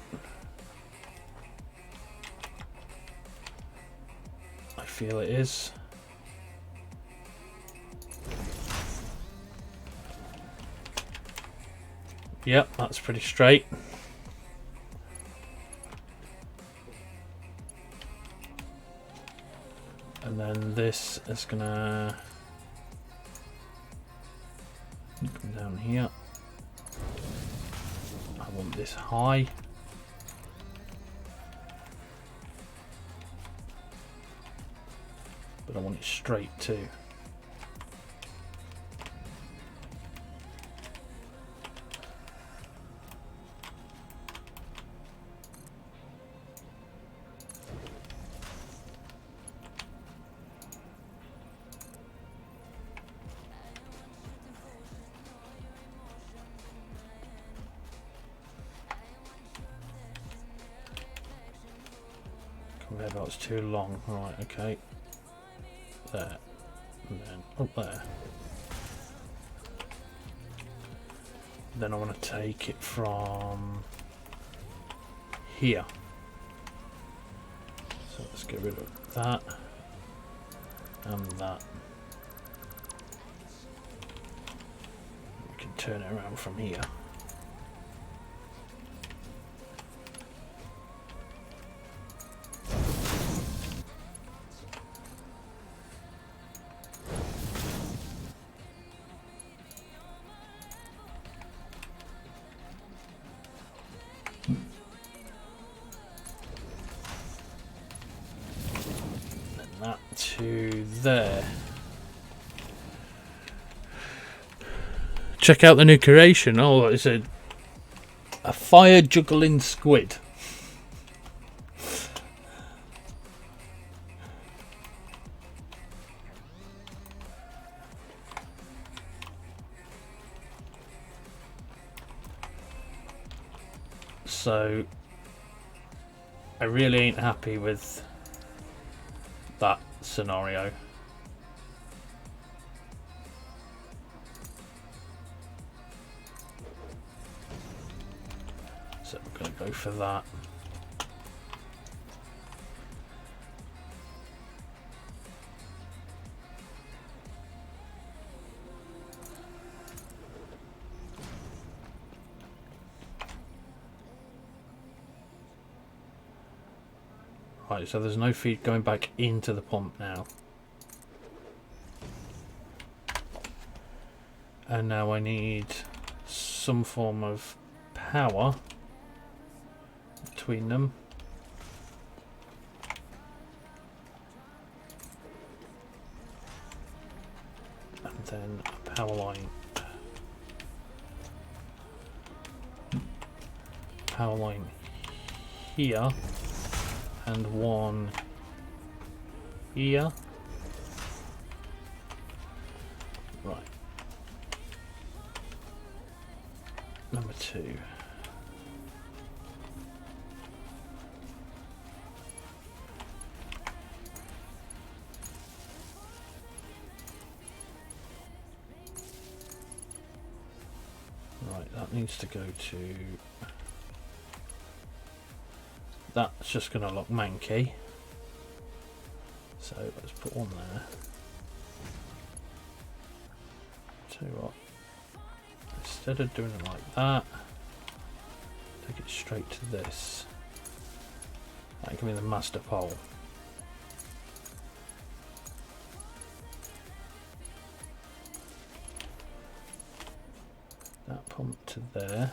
I feel it is. Yep, that's pretty straight. And then this is gonna come down here. I want this high. But I want it straight too. Conveyor belt's too long. Right, okay. There. And then up there. Then I want to take it from here. So let's get rid of that and that. We can turn it around from here. That to there. Check out the new creation. Oh, it's a fire juggling squid. So I really ain't happy with that scenario. So we're going to go for that. Right, so there's no feed going back into the pump now. And now I need some form of power between them. And then a power line. Power line here. And one here. Right. Number 2. Right, that needs to go to... That's just going to look manky. So let's put one there. Tell you what, instead of doing it like that, take it straight to this. That can be the master pole. That pump to there,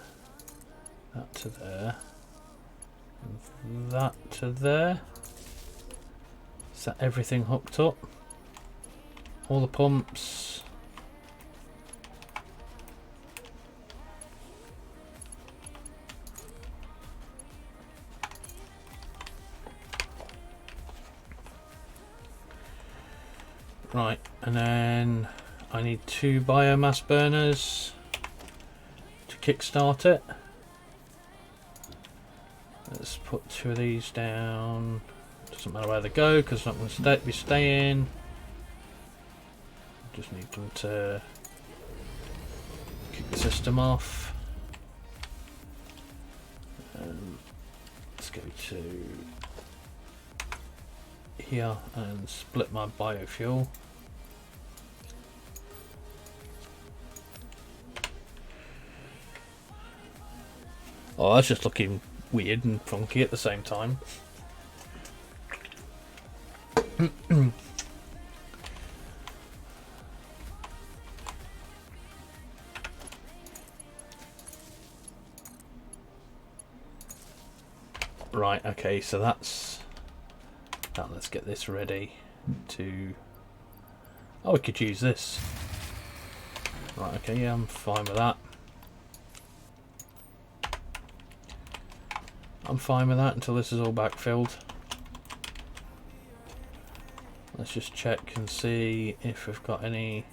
that to there, and that to there. Is that everything hooked up? All the pumps. Right, and then I need 2 biomass burners to kickstart it. Let's put 2 of these down. Doesn't matter where they go because I'm not going to be staying. Just need them to kick the system off. Let's go to here and split my biofuel. Oh, that's just looking weird and funky at the same time. Right, okay, so that's that. Let's get this ready to... Oh, we could use this. Right, okay, yeah, I'm fine with that. I'm fine with that until this is all backfilled. Let's just check and see if we've got any...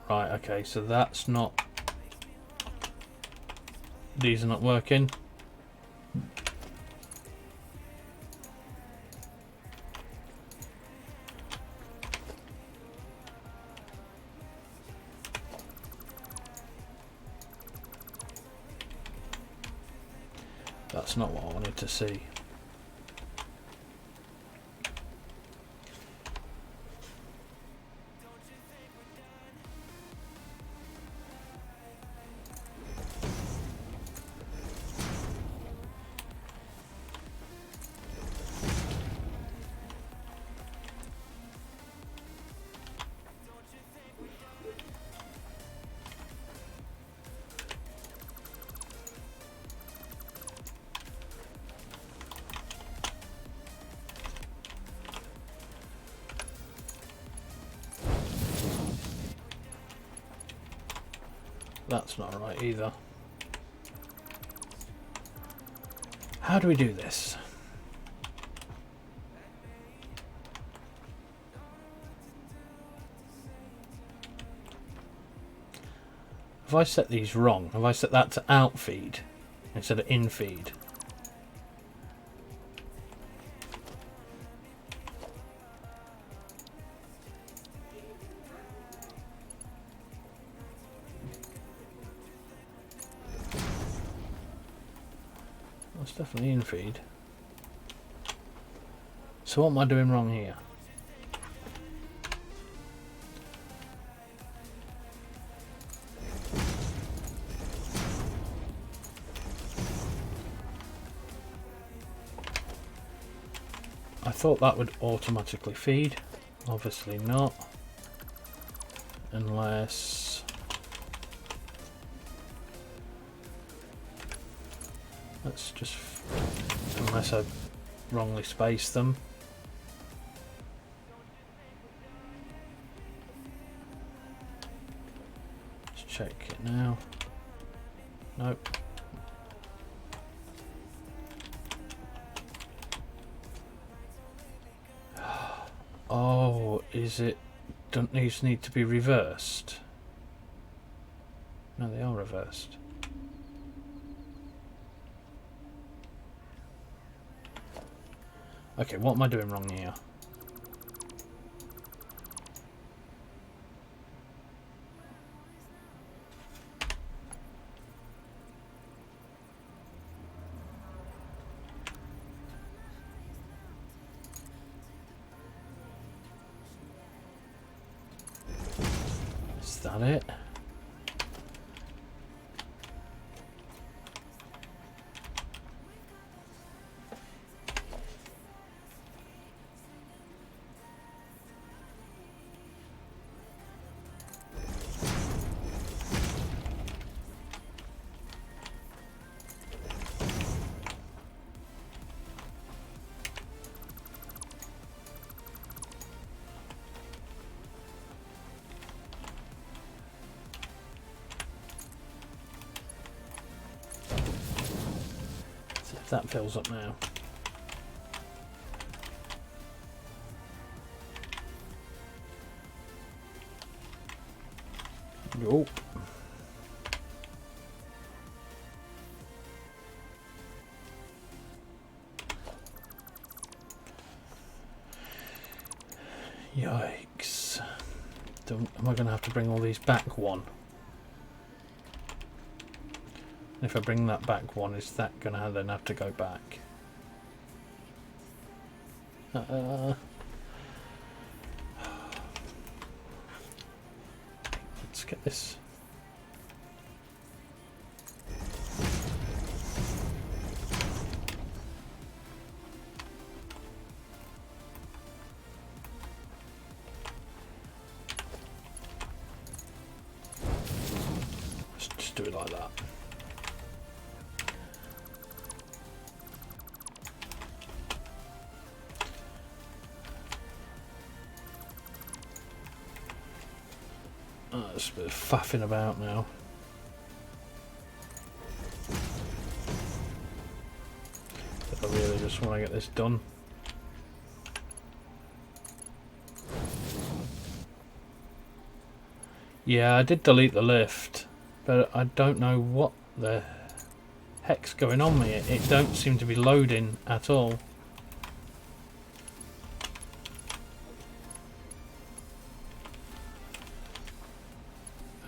Right, okay, so that's not... These are not working. That's not what I wanted to see. That's not right either. How do we do this? Have I set these wrong? Have I set that to out feed instead of in feed? That's definitely in feed. So what am I doing wrong here? I thought that would automatically feed. Obviously not. Unless... Let's just... Unless I wrongly spaced them. Let's check it now. Nope. Oh, is it... Don't these need to be reversed? No, they are reversed. Okay, what am I doing wrong here? that it? That fills up now. Nope. Yikes. Am I going to have to bring all these back one? If I bring that back one, is that going to then have to go back? Let's get this. Let's just do it like that. It's a bit of faffing about now. I really just want to get this done. Yeah, I did delete the lift, but I don't know what the heck's going on with it. It don't seem to be loading at all.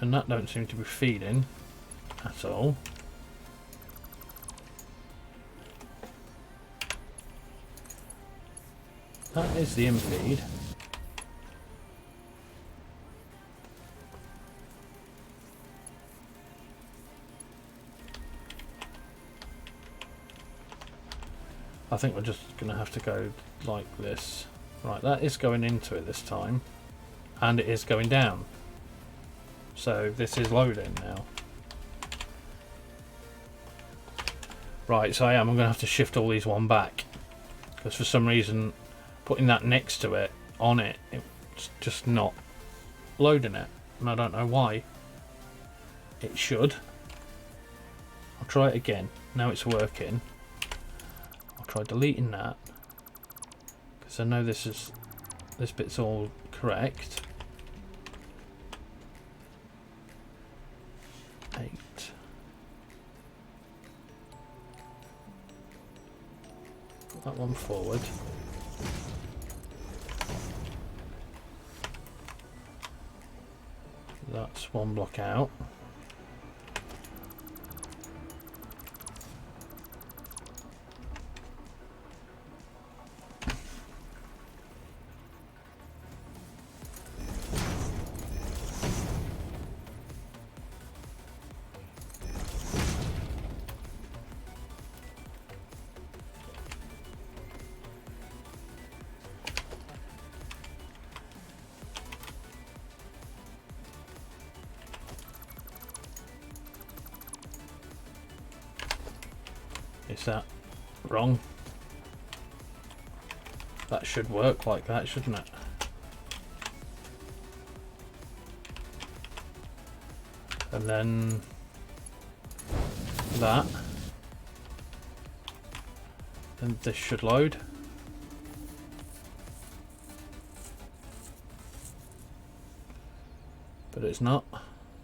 And that don't seem to be feeding at all. That is the infeed. I think we're just going to have to go like this. Right, that is going into it this time. And it is going down. So this is loading now. Right, so I'm going to have to shift all these one back. Because for some reason, putting that next to it, on it, it's just not loading it. And I don't know why. It should. I'll try it again. Now it's working. I'll try deleting that. Because I know this bit's all correct. 8. Put that one forward. That's one block out. Is that wrong? That should work like that, shouldn't it? And then that. And this should load. But it's not.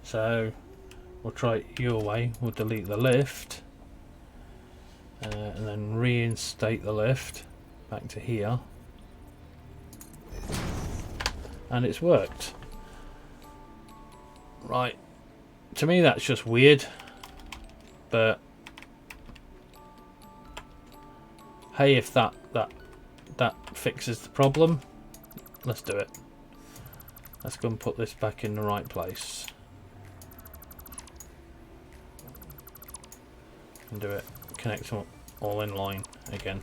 So we'll try it your way. We'll delete the lift. And then reinstate the lift back to here, and it's worked. Right, to me that's just weird, but hey, if that fixes the problem, let's do it. Let's go and put this back in the right place. And do it. Connect them all in line again.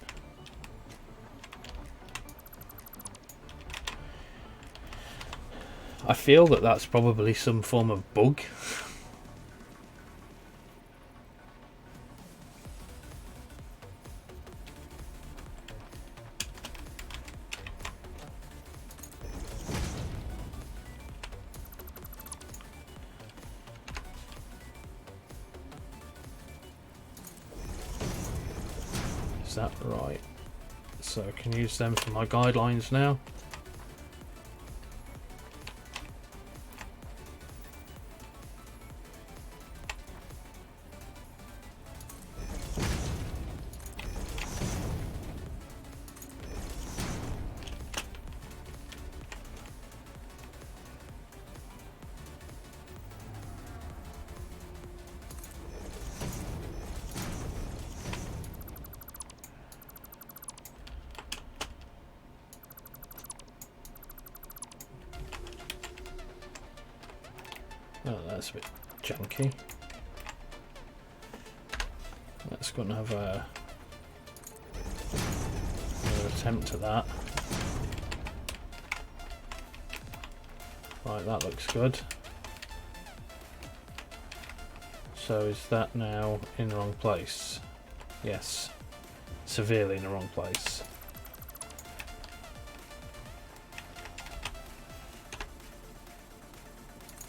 I feel that that's probably some form of bug. Is that right? So I can use them for my guidelines now. Oh, that's a bit janky. Let's go and have another attempt at that. Right, that looks good. So is that now in the wrong place? Yes, severely in the wrong place.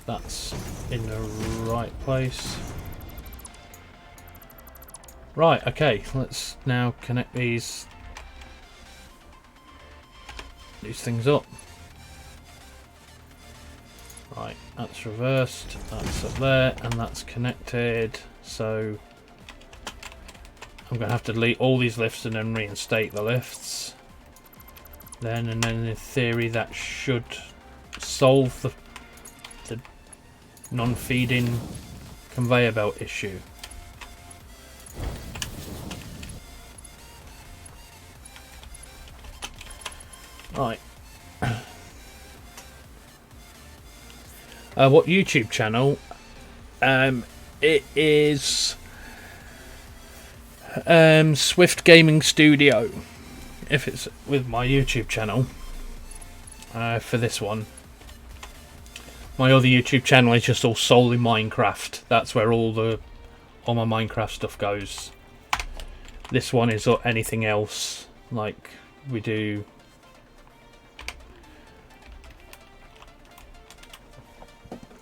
That's in the right place. Right, okay, let's now connect these things up. Right, that's reversed, that's up there, and that's connected. So I'm going to have to delete all these lifts and then reinstate the lifts. And then in theory that should solve the non-feeding conveyor belt issue. Right. What YouTube channel? It is Swift Gaming Studio. If it's with my YouTube channel, for this one. My other YouTube channel is just all solely Minecraft. That's where all my Minecraft stuff goes. This one is anything else, like we do.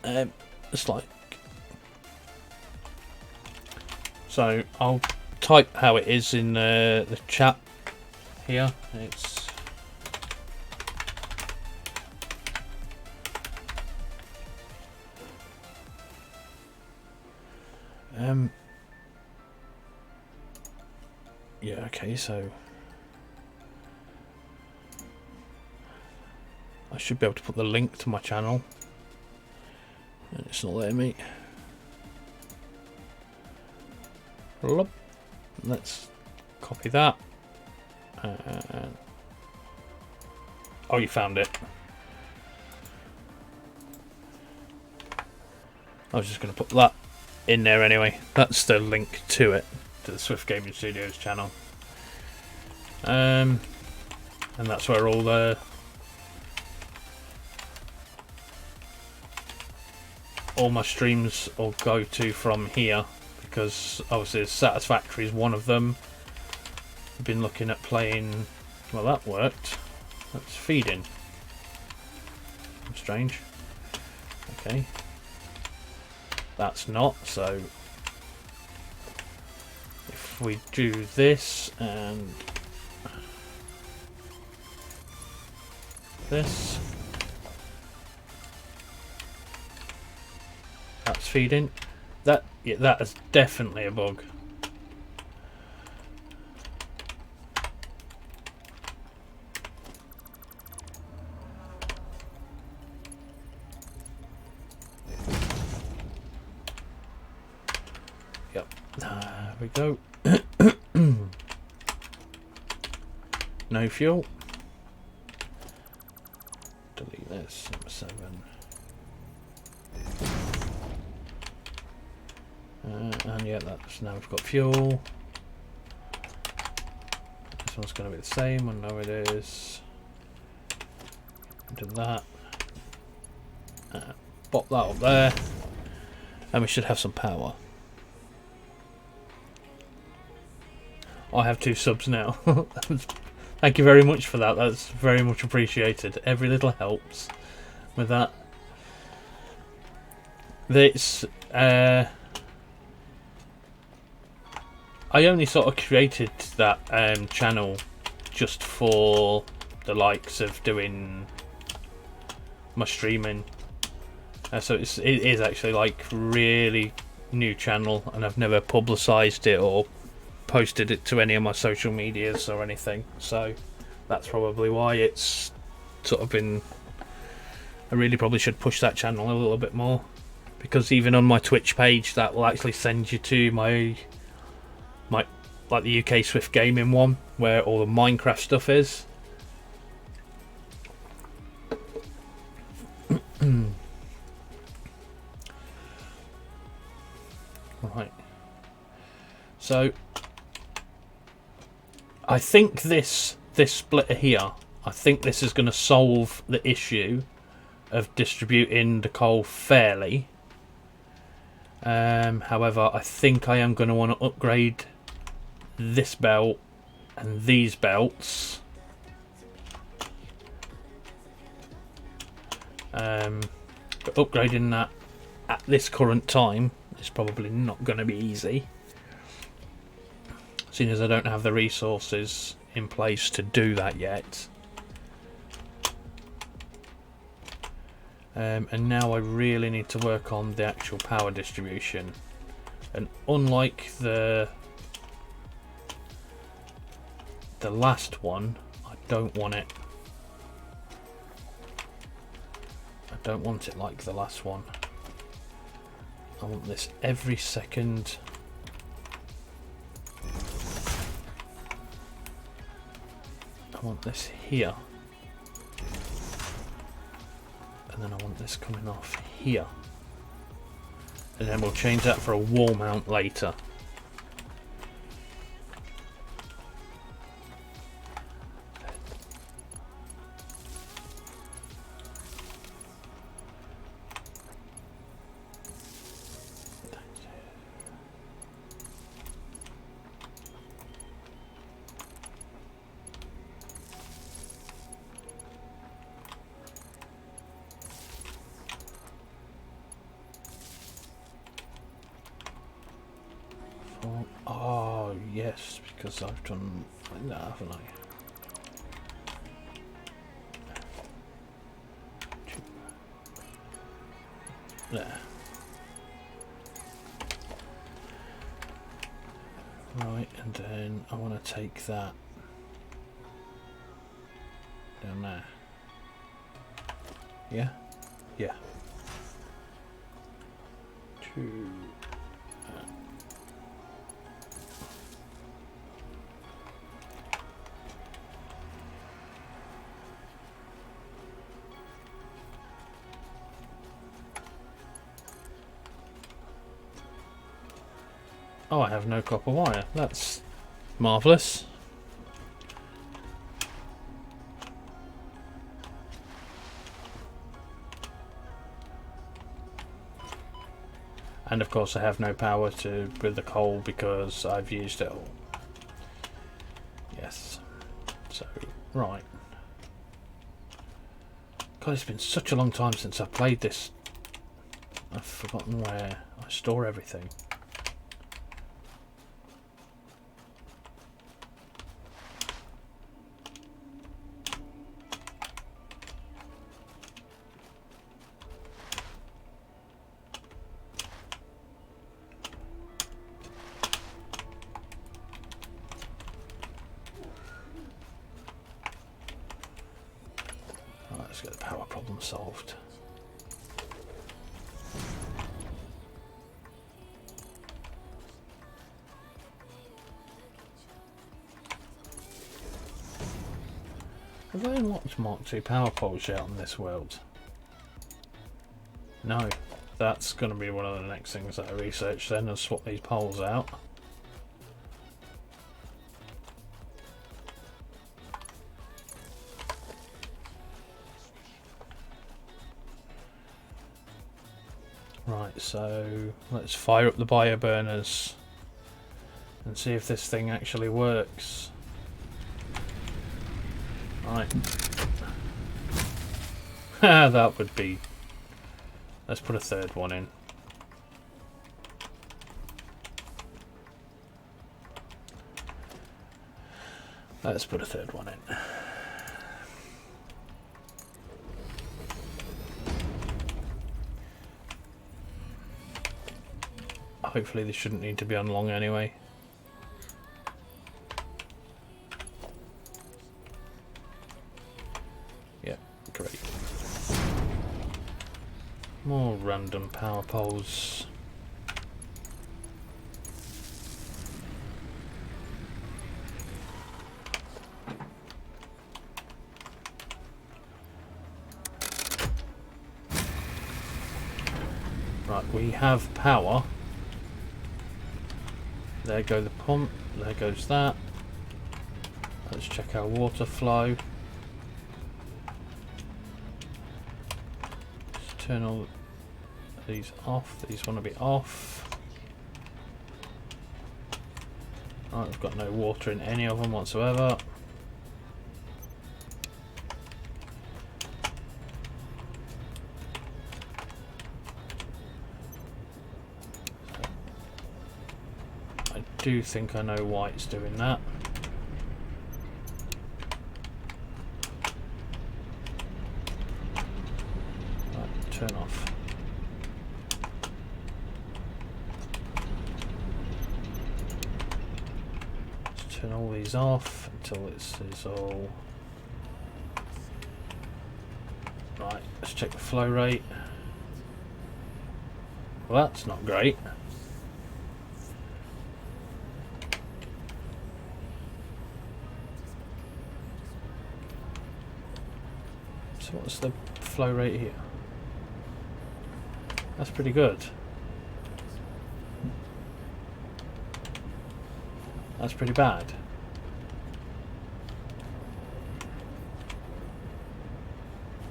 It's like, so I'll type how it is in the chat here. It's yeah, okay, so I should be able to put the link to my channel, and it's not letting me. Let's copy that. Oh, you found it. I was just going to put that in there anyway. That's the link to it, to the Swift Gaming Studios channel. And that's where all my streams will go to from here, because obviously Satisfactory is one of them. I've been looking at playing. Well, that worked. That's feeding. Strange. Okay. That's not, so if we do this and this, that's feeding. That, yeah, that is definitely a bug. Yep, there we go. No fuel. Delete this, number 7. And yeah, that's now we've got fuel. This one's going to be the same. I know it is. Do that. Pop that up there. And we should have some power. I have 2 subs now. Thank you very much for that. That's very much appreciated. Every little helps with that. This I only sort of created that channel just for the likes of doing my streaming. So it is actually like really new channel, and I've never publicised it or posted it to any of my social medias or anything. So that's probably why it's sort of been. I really probably should push that channel a little bit more, because even on my Twitch page that will actually send you to my like the UK Swift Gaming one where all the Minecraft stuff is. Right. So I think this splitter here, I think this is going to solve the issue of distributing the coal fairly. However, I think I am going to want to upgrade this belt and these belts. But upgrading that at this current time is probably not going to be easy, seeing as I don't have the resources in place to do that yet. And now I really need to work on the actual power distribution, and unlike the last one, I don't want it like the last one. I want this every second. I want this here. And then I want this coming off here. And then we'll change that for a wall mount later. Oh yes, because I've done like that, haven't I? There. Right, and then I want to take that down there. Yeah? Yeah. Two. Oh, I have no copper wire. That's marvellous. And of course I have no power with the coal because I've used it all. Yes. So, right. God, it's been such a long time since I've played this. I've forgotten where I store everything. Let's get the power problem solved. Have I unlocked Mark II power poles yet on this world? No. That's going to be one of the next things that I research then, and swap these poles out. Right, so let's fire up the bio burners and see if this thing actually works. Right. That would be... Let's put a third one in. Let's put a third one in. Hopefully this shouldn't need to be on long anyway. Yeah, great. More random power poles. Right, we have power. There go the pump, there goes that. Let's check our water flow. Let's turn all these off, these want to be off. Right, we've got no water in any of them whatsoever. I do think I know why it's doing that. Right, turn off. Let's turn all these off until this is all... Right, let's check the flow rate. Well, that's not great. So what's the flow rate here? That's pretty good. That's pretty bad.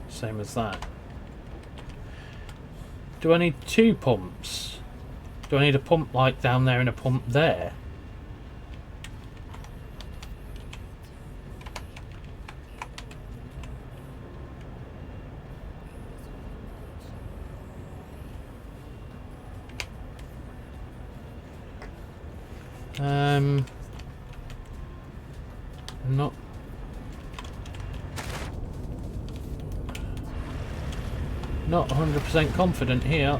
Same as that. Do I need two pumps? Do I need a pump like down there and a pump there? Not 100% confident here.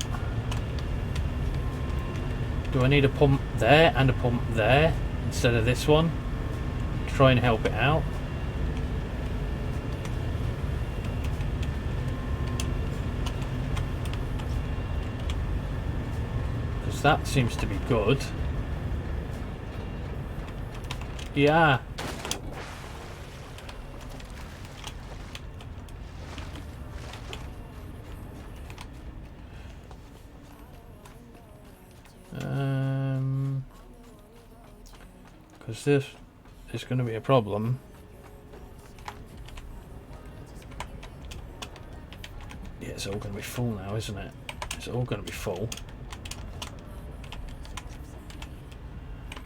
Do I need a pump there and a pump there instead of this one to try and help it out? Because that seems to be good. Yeah. Because this is going to be a problem. Yeah, it's all going to be full now, isn't it? It's all going to be full.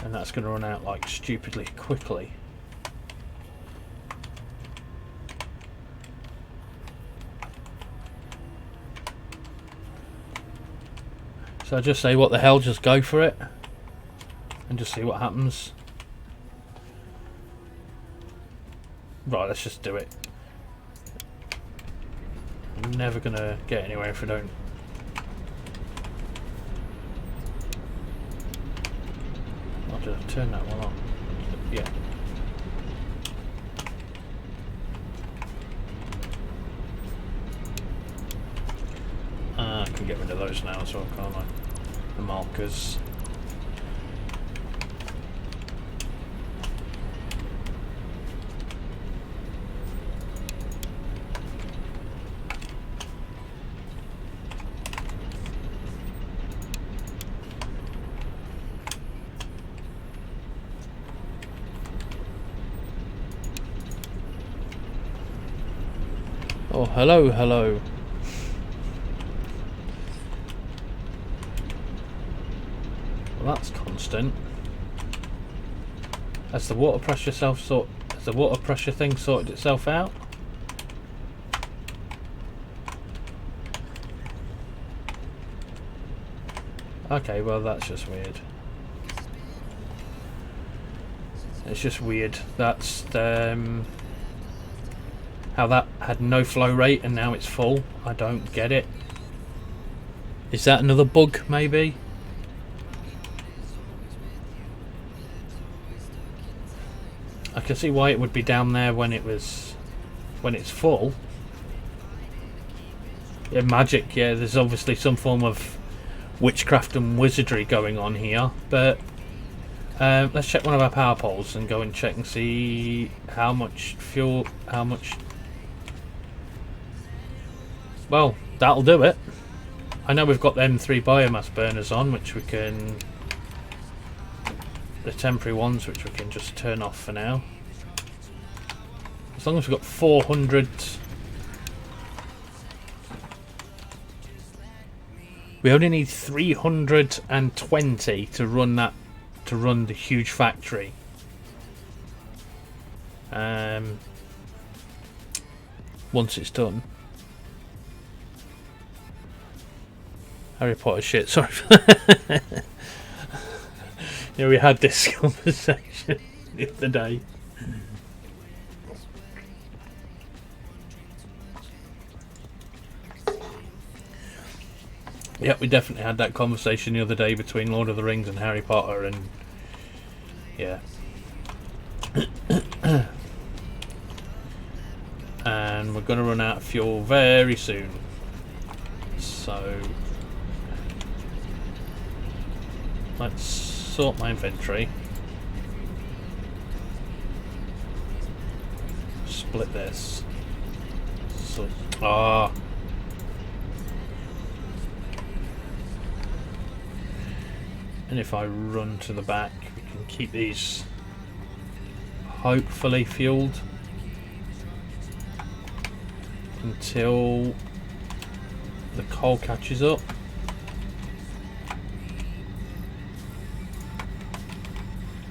And that's going to run out like stupidly quickly. So I just say, what the hell, just go for it. And just see what happens. Right, let's just do it. I'm never gonna get anywhere if I don't. I'll just turn that one on. Yeah. I can get rid of those now as well, can't I? The markers. Oh, hello, hello. Well, that's constant. Has the water pressure thing sorted itself out? Okay, well that's just weird. It's just weird. That's how that had no flow rate and now it's full. I don't get it. Is that another bug, maybe? I can see why it would be down there when it's full. Yeah, magic. Yeah, there's obviously some form of witchcraft and wizardry going on here. But let's check one of our power poles and go and check and see how much fuel, Well, that'll do it. I know we've got them 3 biomass burners on, which we can... the temporary ones, which we can just turn off for now. As long as we've got 400... we only need 320 to run that, to run the huge factory. Once it's done. Harry Potter shit, sorry. Yeah, we had this conversation the other day. Yeah, we definitely had that conversation the other day between Lord of the Rings and Harry Potter, and yeah. And we're going to run out of fuel very soon. So let's sort my inventory. Split this. So, and if I run to the back, we can keep these hopefully fueled until the coal catches up.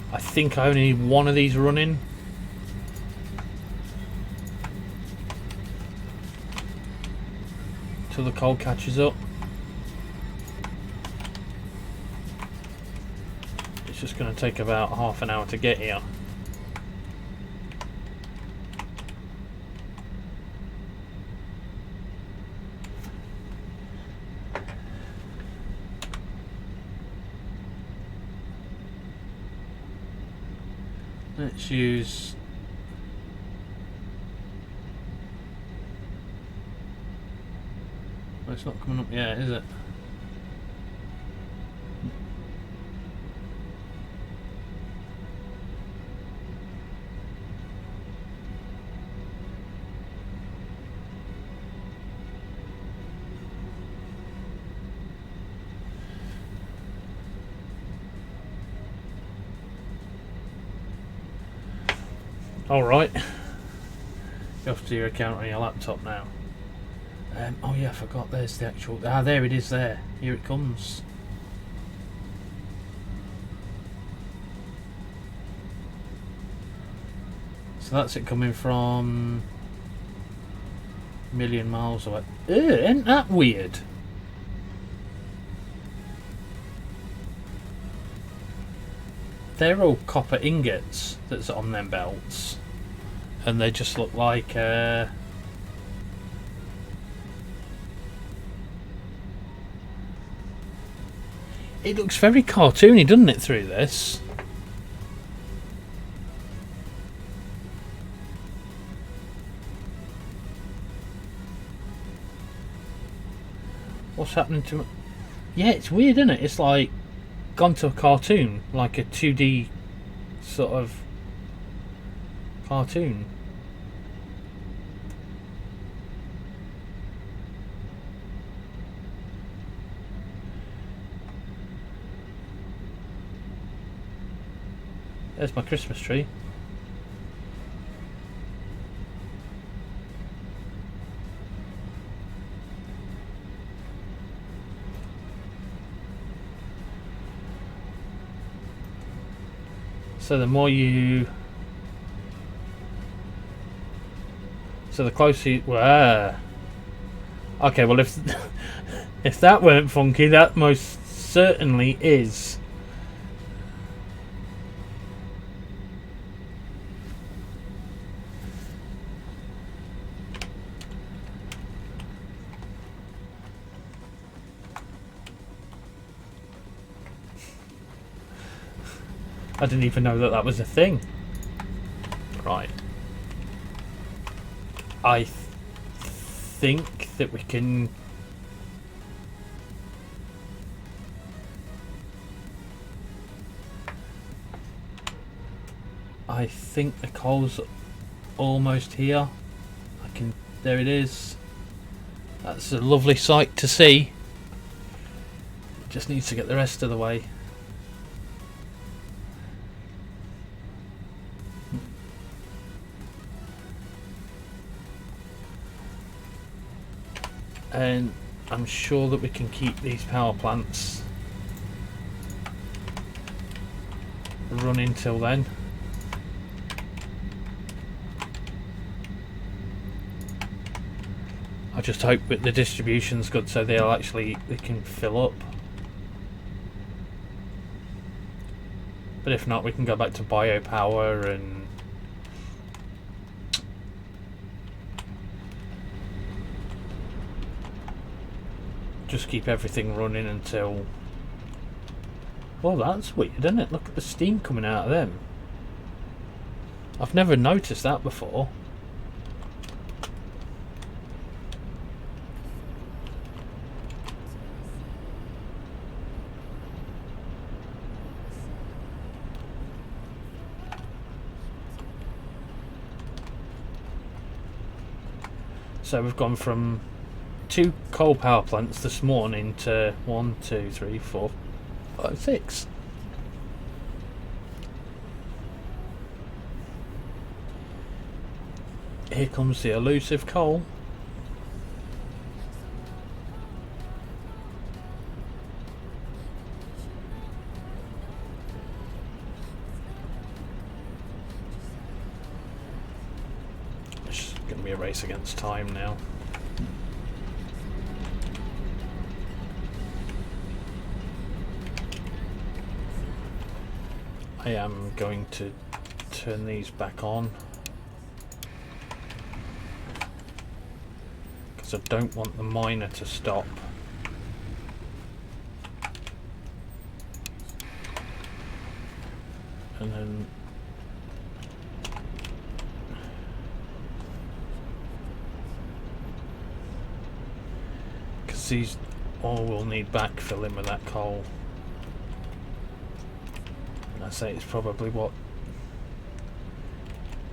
I think I only need one of these running. Till the coal catches up. It's just going to take about half an hour to get here. Let's use... well, it's not coming up yet, is it? Alright. You have to do your account on your laptop now. Oh yeah, I forgot there's the actual... ah, there it is there. Here it comes. So that's it coming from... a million miles away. Ew, isn't that weird? They're all copper ingots that's on them belts, and they just look like it looks very cartoony, doesn't it, through this? What's happening to... yeah, it's weird, isn't it? It's like gone to a cartoon, like a 2D sort of cartoon. There's my Christmas tree. So the more you... So the closer you... Okay, well if... if that weren't funky, that most certainly is. I didn't even know that that was a thing. Right. I think that we can... I think the coal's almost here. I can... There it is. That's a lovely sight to see. Just needs to get the rest of the way. And I'm sure that we can keep these power plants running till then. I just hope that the distribution's good so they can fill up. But if not, we can go back to biopower and just keep everything running until... Well, that's weird, isn't it? Look at the steam coming out of them. I've never noticed that before. So we've gone from 2 coal power plants this morning to 1, 2, 3, 4, 5, 6. Here comes the elusive coal. It's going to be a race against time now. I am going to turn these back on because I don't want the miner to stop. And then because these all will need backfilling with that coal. I say it's probably what,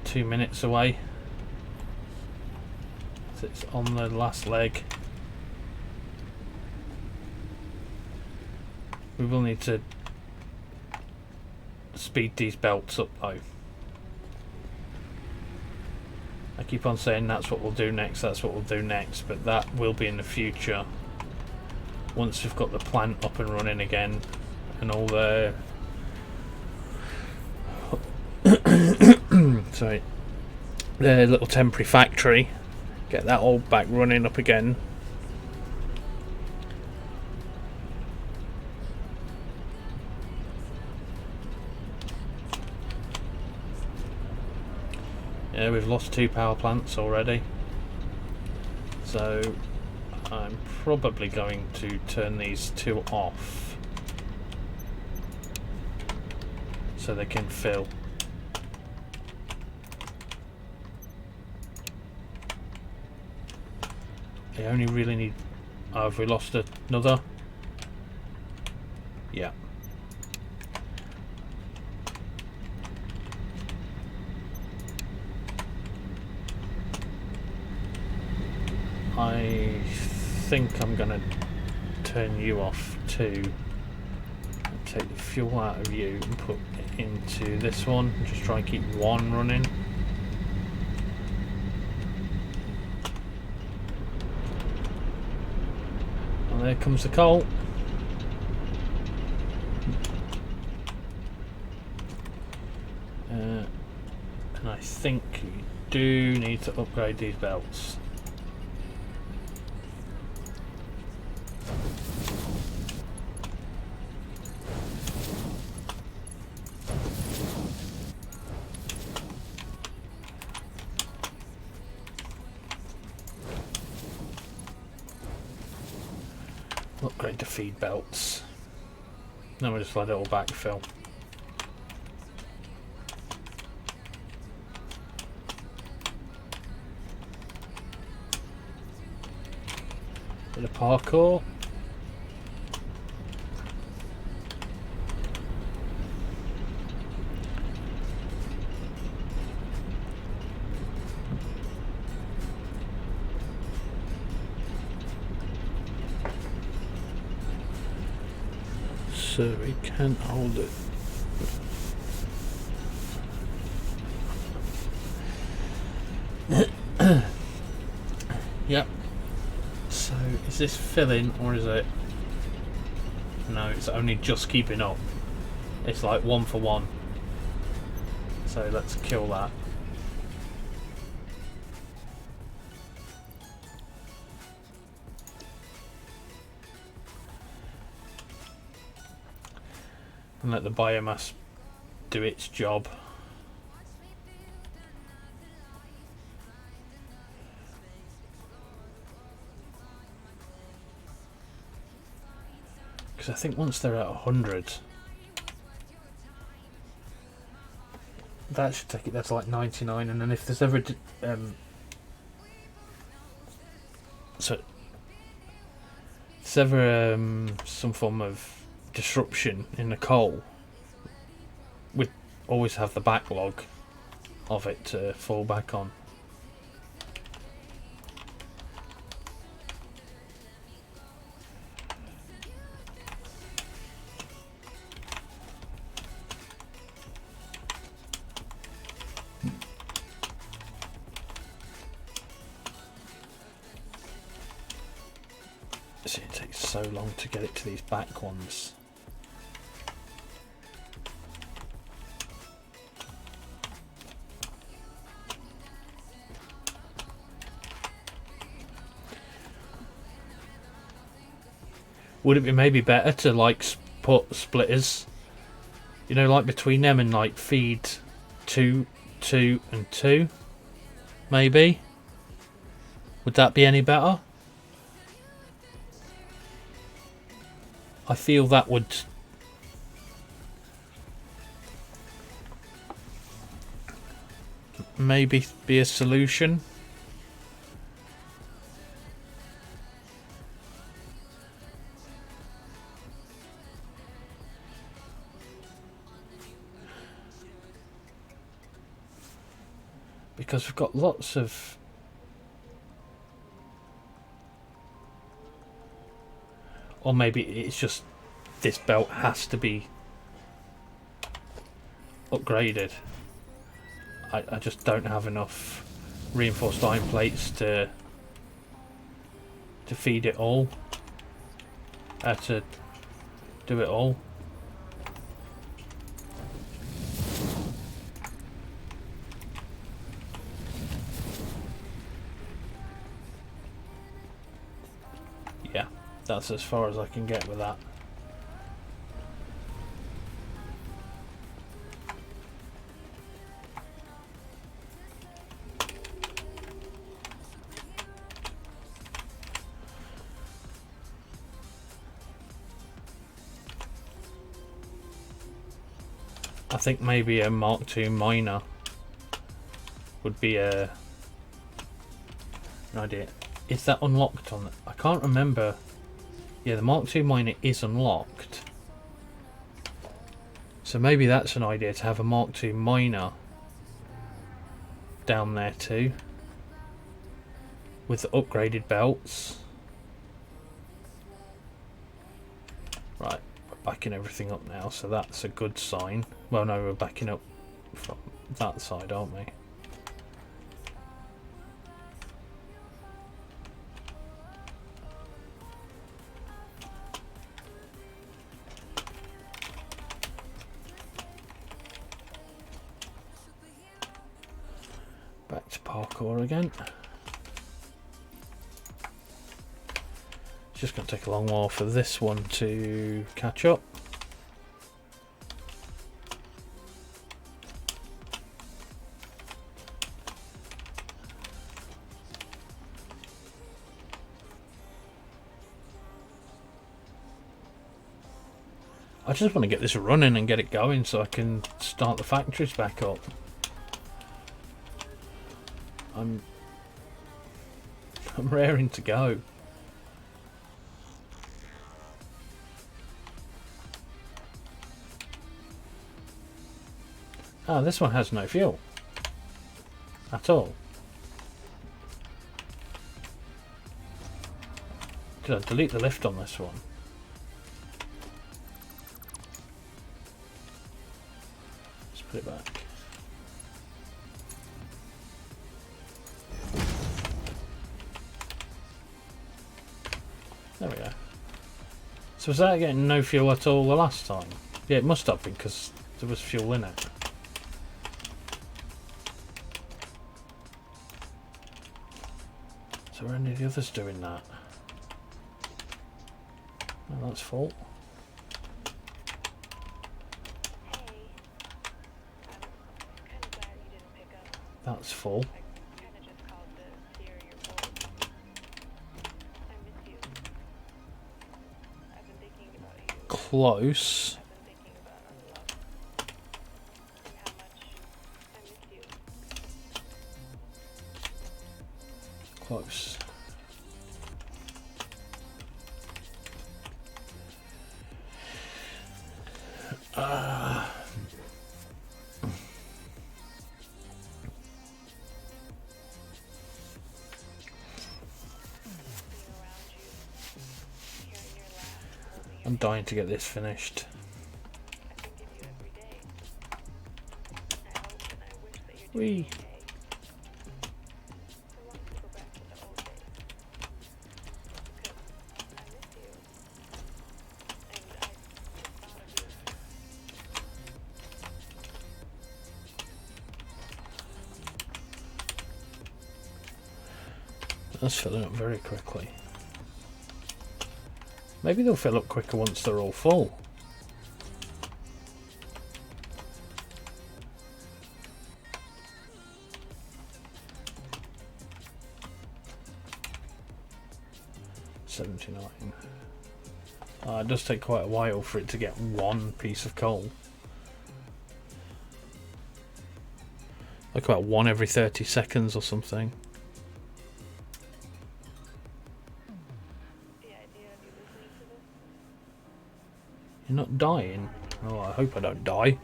2 minutes away. So it's on the last leg. We will need to speed these belts up though. I keep on saying that's what we'll do next, that's what we'll do next, but that will be in the future once we've got the plant up and running again and all the sorry, the little temporary factory, get that all back running up again. Yeah, we've lost 2 power plants already, so I'm probably going to turn these 2 off so they can fill. They only really need... Oh, have we lost another? Yeah. I think I'm going to turn you off too. And take the fuel out of you and put it into this one. And just try and keep one running. There comes the coal. And I think you do need to upgrade these belts. Upgrade the feed belts. Then we'll just let it all backfill. Bit of parkour. So we can hold it. Yep. So is this filling or is it? No, it's only just keeping up. It's like 1 for 1. So let's kill that. And let the biomass do its job. Because I think once they're at 100, that should take it. That's like 99, and then if there's ever some form of disruption in the coal, we'd always have the backlog of it to fall back on. See, it takes so long to get it to these back ones. Would it be maybe better to like put splitters, you know, like between them and like feed 2, 2 and 2? Maybe? Would that be any better? I feel that would maybe be a solution. Because we've got lots of or maybe it's just this belt has to be upgraded. I just don't have enough reinforced iron plates to feed it all. To do it all. Yeah, that's as far as I can get with that. I think maybe a Mark II miner would be an idea. Is that unlocked on it? I can't remember. Yeah, the Mark II miner is unlocked. So maybe that's an idea to have a Mark II miner down there too. With the upgraded belts. Right, we're backing everything up now, so that's a good sign. Well, no, we're backing up from that side, aren't we? parkour again. It's just going to take a long while for this one to catch up. I just want to get this running and get it going so I can start the factories back up. I'm raring to go. Ah, this one has no fuel at all. Did I delete the lift on this one? Let's put it back. There we go. So was that getting no fuel at all the last time? Yeah, it must have been because there was fuel in it. So are any of the others doing that? No, that's full. That's full. Close. Close. I'm dying to get this finished. Whee! That's filling up very quickly. Maybe they'll fill up quicker once they're all full. It does take quite a while for it to get one piece of coal. Like about one every 30 seconds or something. You're not dying? Oh, I hope I don't die.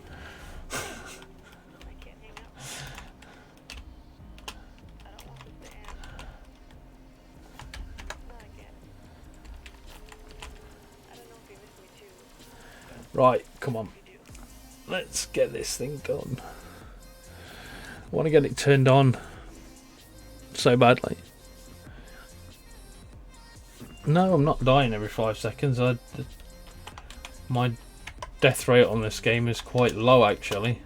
Right, come on. Let's get this thing done. I want to get it turned on so badly. No, I'm not dying every 5 seconds. My death rate on this game is quite low, actually.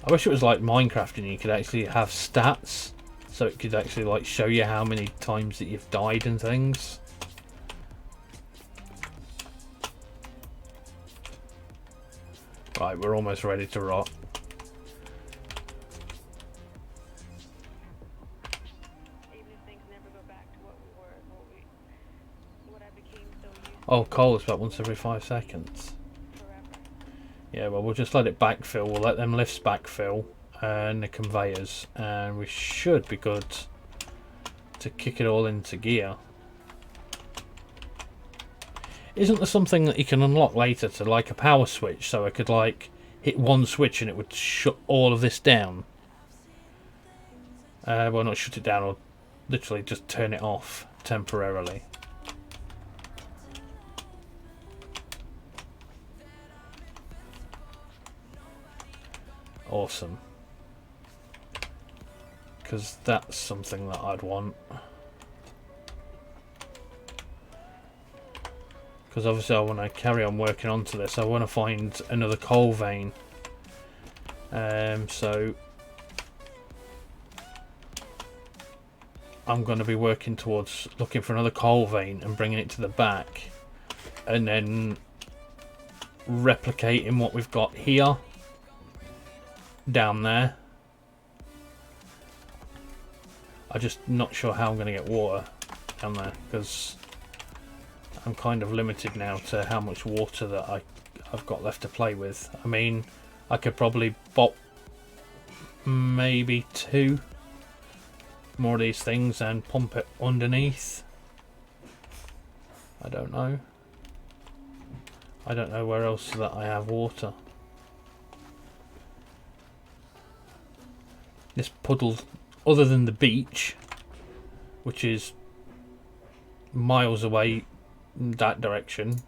I wish it was like Minecraft and you could actually have stats, so it could actually like show you how many times that you've died and things. Right, we're almost ready to rot. Oh, coal is about once every 5 seconds. Yeah, well, we'll just let it backfill. We'll let them lifts backfill and the conveyors, and we should be good to kick it all into gear. Isn't there something that you can unlock later to like a power switch, so I could like hit one switch and it would shut all of this down? Well, not shut it down, or literally just turn it off temporarily. Awesome. Because that's something that I'd want. Because obviously I want to carry on working onto this. I want to find another coal vein. So I'm going to be working towards looking for another coal vein and bringing it to the back, and then replicating what we've got here down there. I'm just not sure how I'm going to get water down there, because I'm kind of limited now to how much water that I've got left to play with. I mean, I could probably bop maybe 2 more of these things and pump it underneath. I don't know. I don't know where else that I have water. This puddle, other than the beach, which is miles away in that direction,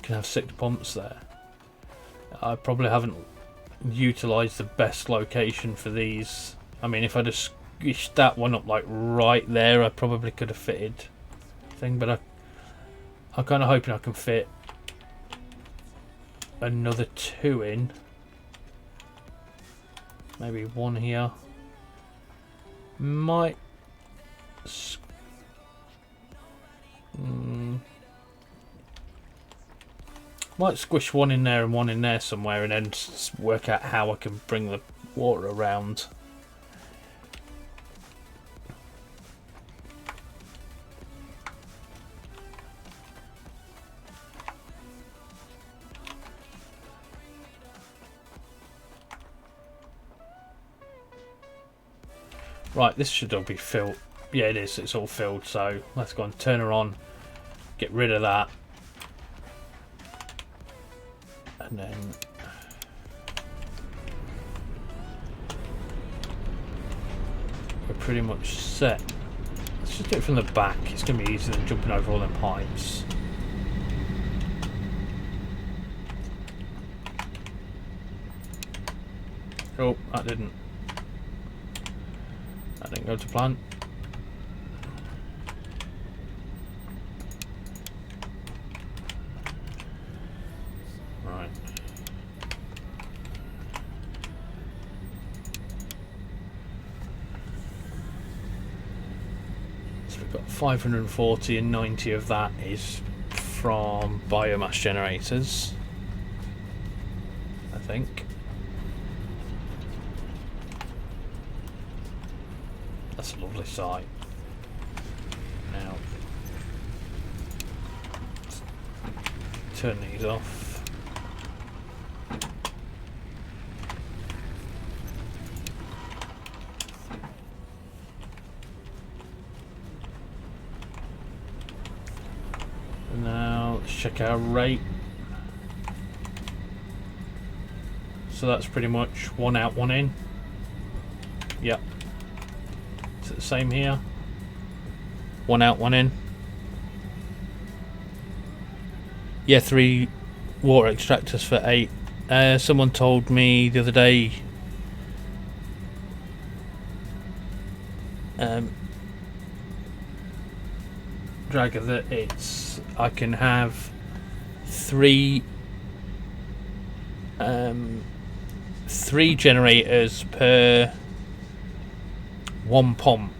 can have 6 pumps there. I probably haven't utilised the best location for these. I mean, if I just squished that one up like right there, I probably could have fitted thing, but I'm kind of hoping I can fit another 2 in. Maybe 1 here. Might might squish 1 in there and 1 in there somewhere, and then work out how I can bring the water around. Right, this should all be filled. Yeah, it is. It's all filled. So let's go and turn her on. Get rid of that. And then we're pretty much set. Let's just do it from the back. It's going to be easier than jumping over all them pipes. Oh, that didn't go to plan. Right. So we've got 540 and 90 of that is from biomass generators, I think. That's a lovely sight. Now, turn these off. And now let's check our rate. So that's pretty much 1 out, 1 in. Yep. Is it the same here? 1 out, 1 in. Yeah, 3 water extractors for 8. Someone told me the other day Dragger that I can have 3 generators per 1 pump.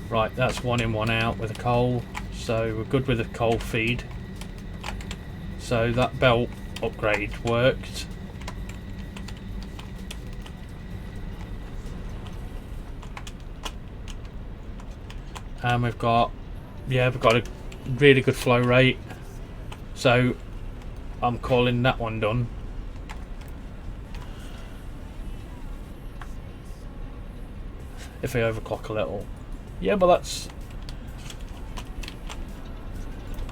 Right, that's 1 in, 1 out with a coal, so we're good with the coal feed. So that belt upgrade worked. And we've got a really good flow rate. So I'm calling that one done. If I overclock a little. Yeah, but that's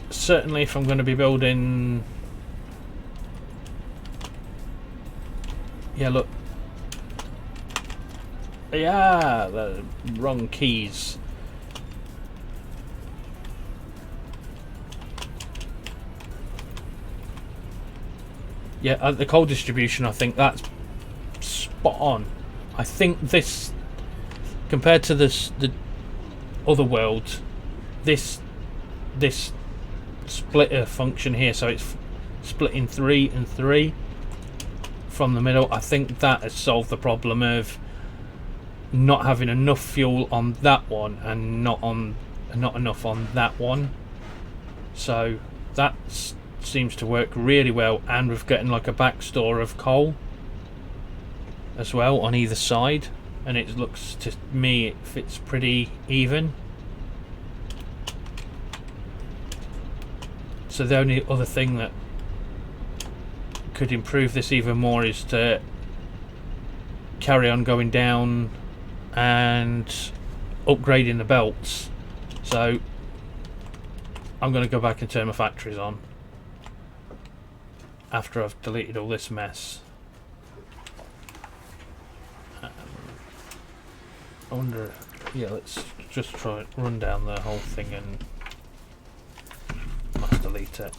certainly if I'm going to be building. Yeah, look. Yeah, the wrong keys. Yeah, the coal distribution, I think that's spot on. I think this, compared to the other world, this splitter function here, so it's split in 3 and 3 from the middle. I think that has solved the problem of not having enough fuel on that one and not enough on that one. So that seems to work really well, and we're getting like a backstore of coal as well on either side, and it looks, to me, it fits pretty even. So the only other thing that could improve this even more is to carry on going down and upgrading the belts. So I'm going to go back and turn my factories on after I've deleted all this mess. I wonder, yeah, let's just try run down the whole thing and must delete it.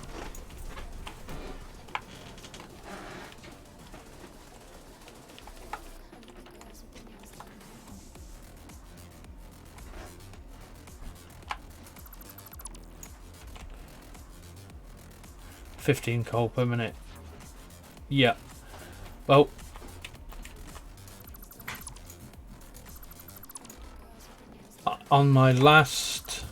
$15 coal per minute. Yeah. Well, on my last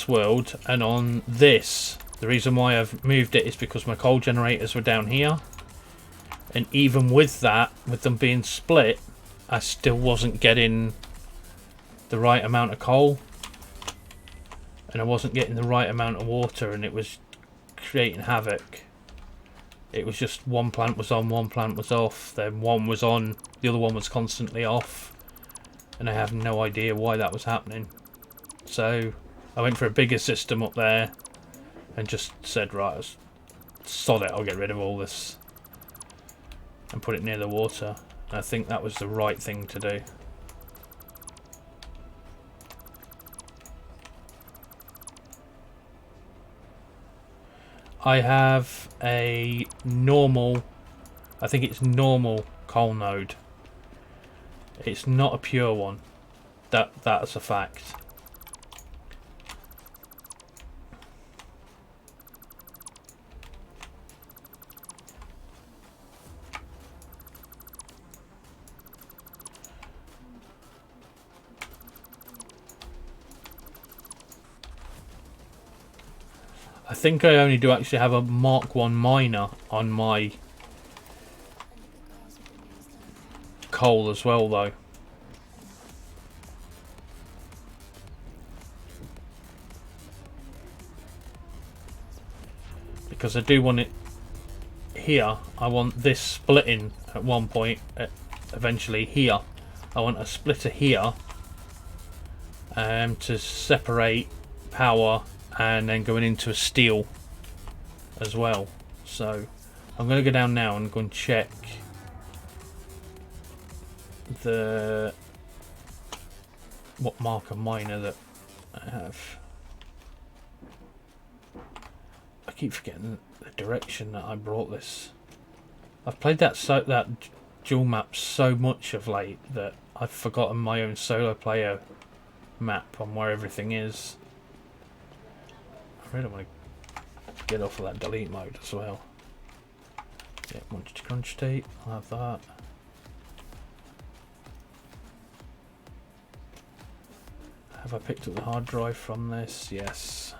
world and on this, the reason why I've moved it is because my coal generators were down here, and even with that, with them being split, I still wasn't getting the right amount of coal, and I wasn't getting the right amount of water, and it was creating havoc. It was just one plant was on, one plant was off, then one was on, the other one was constantly off, and I have no idea why that was happening. So I went for a bigger system up there and just said, right, sod it, I'll get rid of all this and put it near the water. And I think that was the right thing to do. I have a normal, I think it's normal coal node. It's not a pure one. That's a fact. I think I only do actually have a Mark 1 miner on my coal as well, though. Because I do want it here. I want this splitting at one point, eventually here. I want a splitter here to separate power, and then going into a steel as well. So I'm going to go down now and go and check what marker miner that I have. I keep forgetting the direction that I brought this. I've played that dual map so much of late that I've forgotten my own solo player map on where everything is. I really want to get off of that delete mode as well. Yeah, crunch tape, I'll have that. Have I picked up the hard drive from this? Yes.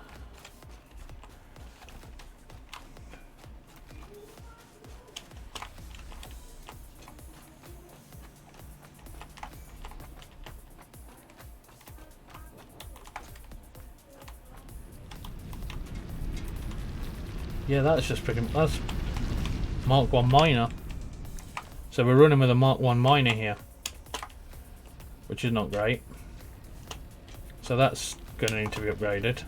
Yeah, that's just pretty. That's Mark 1 miner. So we're running with a Mark 1 miner here, which is not great. So that's going to need to be upgraded.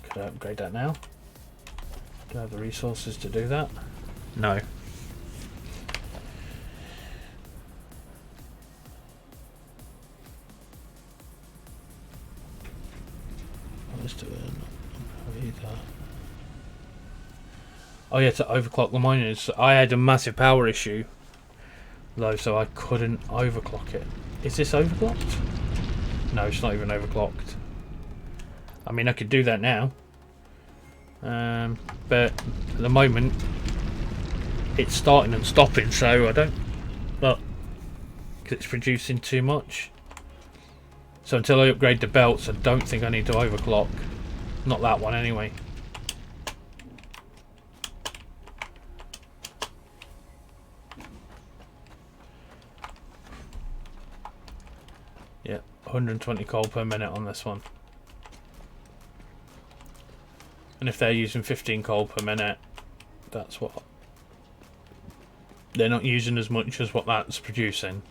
Could I upgrade that now? Do I have the resources to do that? No. Let's do it. Oh yeah, to overclock the miners. I had a massive power issue though, so I couldn't overclock it. Is this overclocked? No, it's not even overclocked. I mean, I could do that now. But at the moment it's starting and stopping, so I don't, well, because it's producing too much. So until I upgrade the belts, I don't think I need to overclock. Not that one anyway. Yeah, 120 coal per minute on this one. And if they're using 15 coal per minute, that's what... They're not using as much as what that's producing.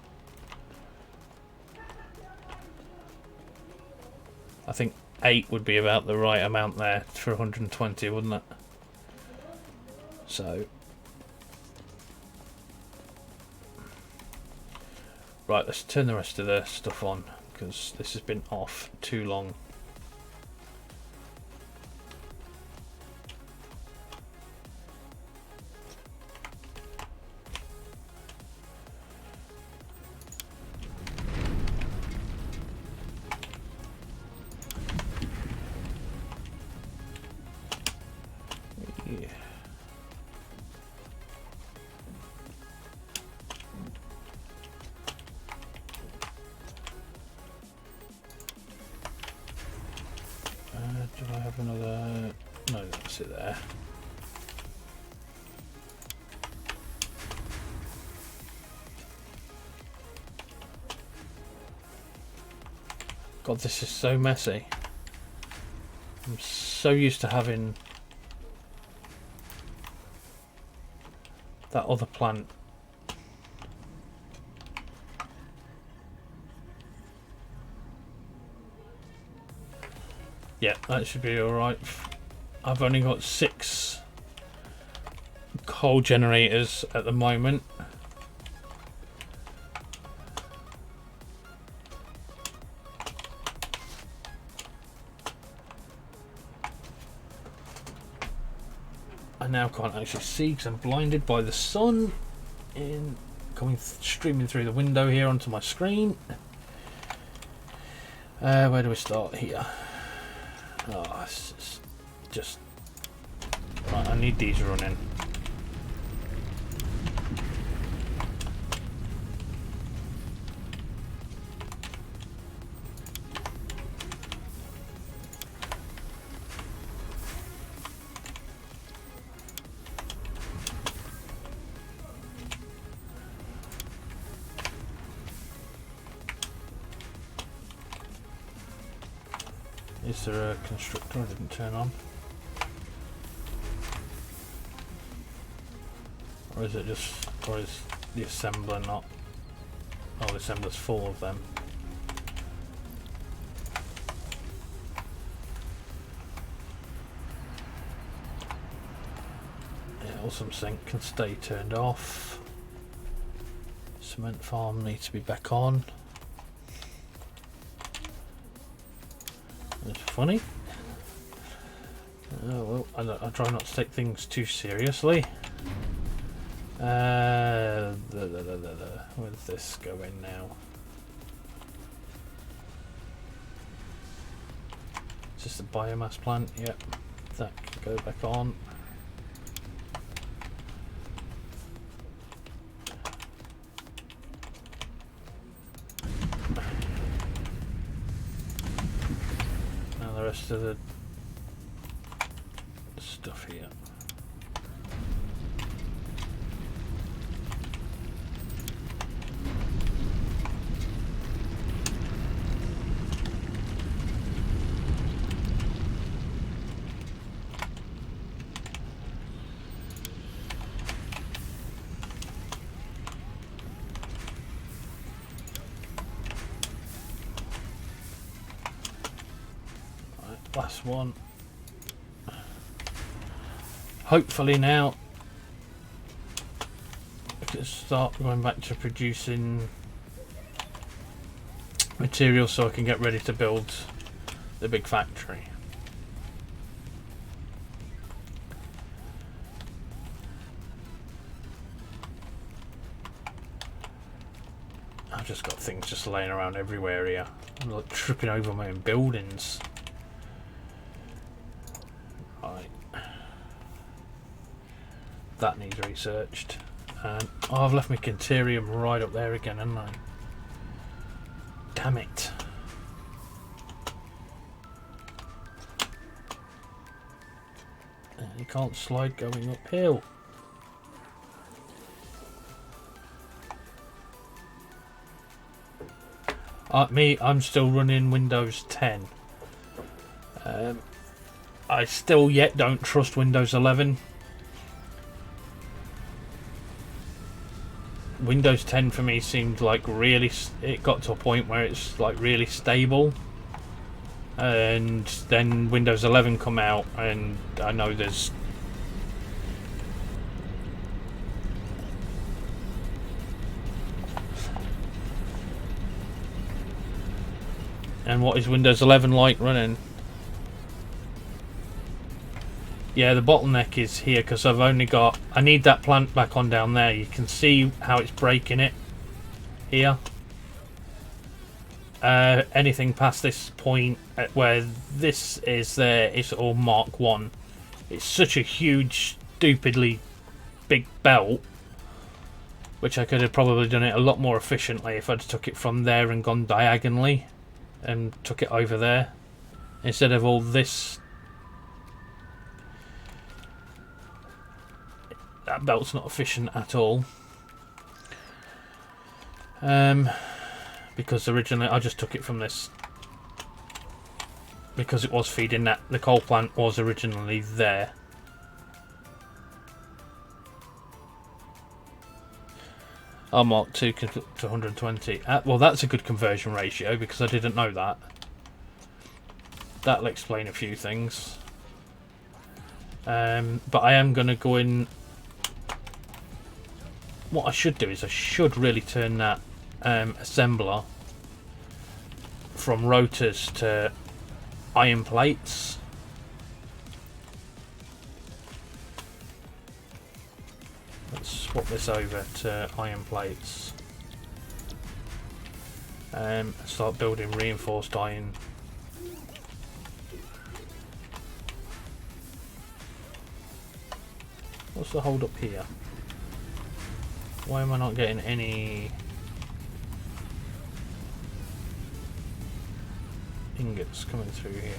I think 8 would be about the right amount there for 120, wouldn't it? So... Right, let's turn the rest of the stuff on, because this has been off too long. Yeah. Do I have another? No, that's it there. God, this is so messy. I'm so used to having that other plant. Yeah, that should be alright. I've only got 6 coal generators at the moment. I now can't actually see because I'm blinded by the sun streaming through the window here onto my screen. Where do we start here? Oh, it's just right. I need these running. Is there a constructor I didn't turn on? Or is it just, or is the assembler not? Oh, the assembler's full of them. Yeah, awesome sink can stay turned off. Cement farm needs to be back on. It's funny. Oh well, I try not to take things too seriously. Where's this going now? Is this the biomass plant? Yep. That can go back on. Now the rest of the stuff here. Last one. Hopefully now I can start going back to producing materials so I can get ready to build the big factory. I've just got things just laying around everywhere here. I'm like tripping over my own buildings. Right. That needs researched. And oh, I've left my Canterium right up there again, haven't I? Damn it. You can't slide going uphill. I'm still running Windows 10. I still yet don't trust Windows 11. Windows 10 for me seemed like really, it got to a point where it's like really stable, and then Windows 11 come out, and I know there's and what is Windows 11 like running? Yeah, the bottleneck is here because I've only got... I need that plant back on down there. You can see how it's breaking it here. Anything past this point where this is there, it's all Mark 1. It's such a huge, stupidly big belt, which I could have probably done it a lot more efficiently if I'd took it from there and gone diagonally and took it over there instead of all this. That belt's not efficient at all. Because originally I just took it from this. Because it was feeding that. The coal plant was originally there. Oh, Mark 2 to 120. Well, that's a good conversion ratio because I didn't know that. That'll explain a few things. But I am going to go in... What I should do is I should really turn that assembler from rotors to iron plates. Let's swap this over to iron plates. Start building reinforced iron. What's the hold up here? Why am I not getting any ingots coming through here?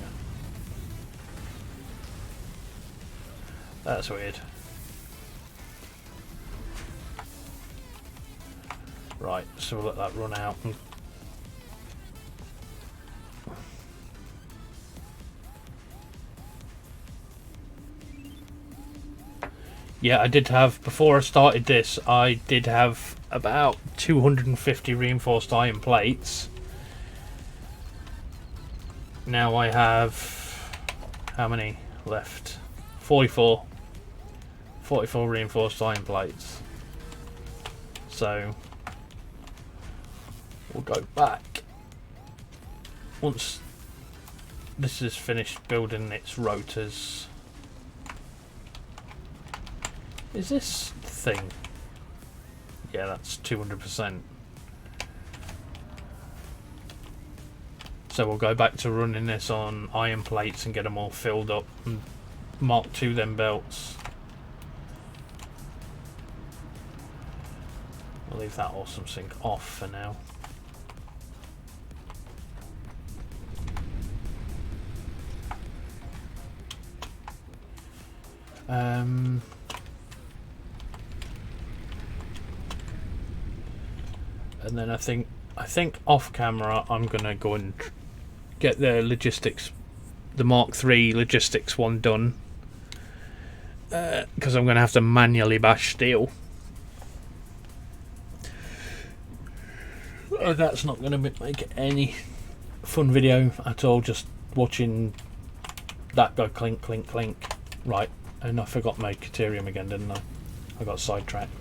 That's weird. Right, so we'll let that run out. Yeah, I did have, before I started this, I did have about 250 reinforced iron plates. Now I have, how many left? 44. 44 reinforced iron plates. So, we'll go back. Once this is finished building its rotors. Is this thing? Yeah, that's 200%. So we'll go back to running this on iron plates and get them all filled up and Mark II them belts. We'll leave that awesome sink off for now. And then I think off camera I'm gonna go and get the logistics, the Mark III logistics one done, because I'm gonna have to manually bash steel. That's not gonna make any fun video at all. Just watching that go clink, clink, clink. Right, and I forgot my Caterium again, didn't I? I got sidetracked.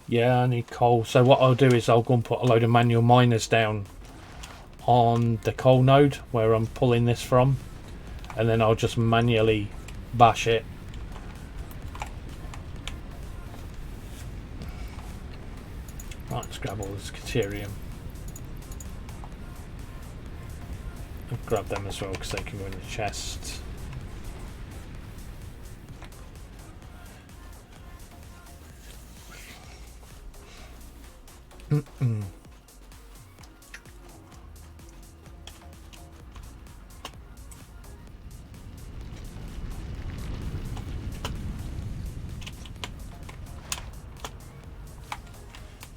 Yeah, I need coal. So what I'll do is I'll go and put a load of manual miners down on the coal node where I'm pulling this from, and then I'll just manually bash it. Right, let's grab all this Caterium. I'll grab them as well because they can go in the chest.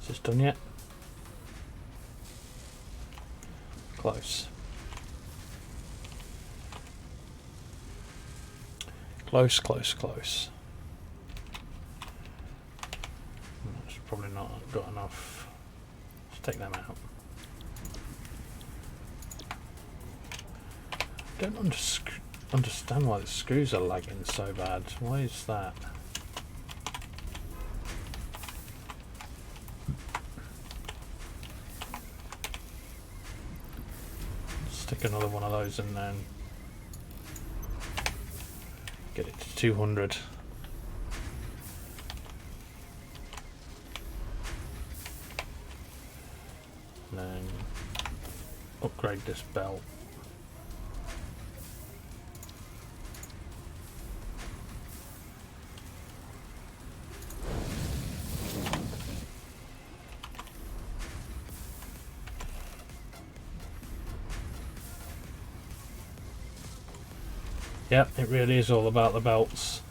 Is this done yet? Close. Close, close, close. It's probably not got enough. Let's take them out. Don't understand why the screws are lagging so bad. Why is that? Stick another one of those in there and get it to 200. And then upgrade this belt. Yep, it really is all about the belts.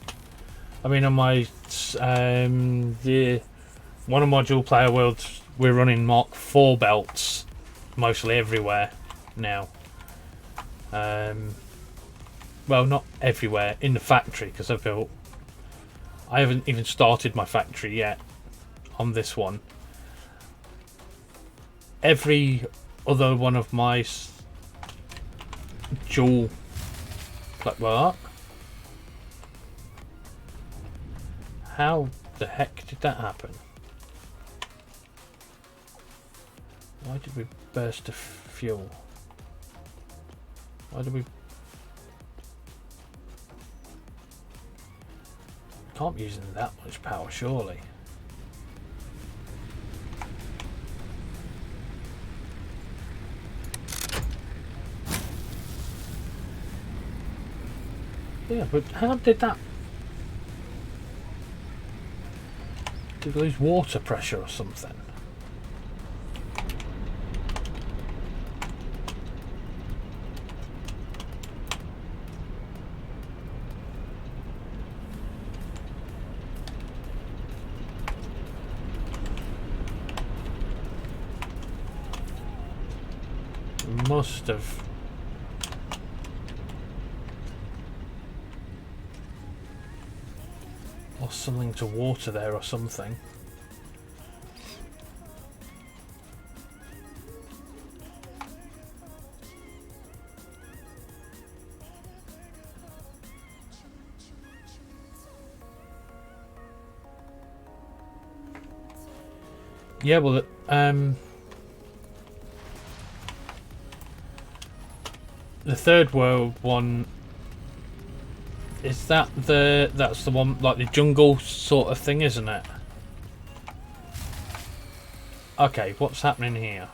I mean, on my one of my dual player worlds, we're running Mark 4 belts mostly everywhere now. Well, not everywhere, in the factory, because I haven't even started my factory yet on this one. Every other one of my dual what? How the heck did that happen? Why did we burst of fuel? Why did we... Can't be using that much power, surely. Yeah, but how did that... Did we lose water pressure or something? Must have... lost something to water there or something. Yeah, well, the third world one, is that that's the one like the jungle sort of thing, isn't it? Okay, what's happening here?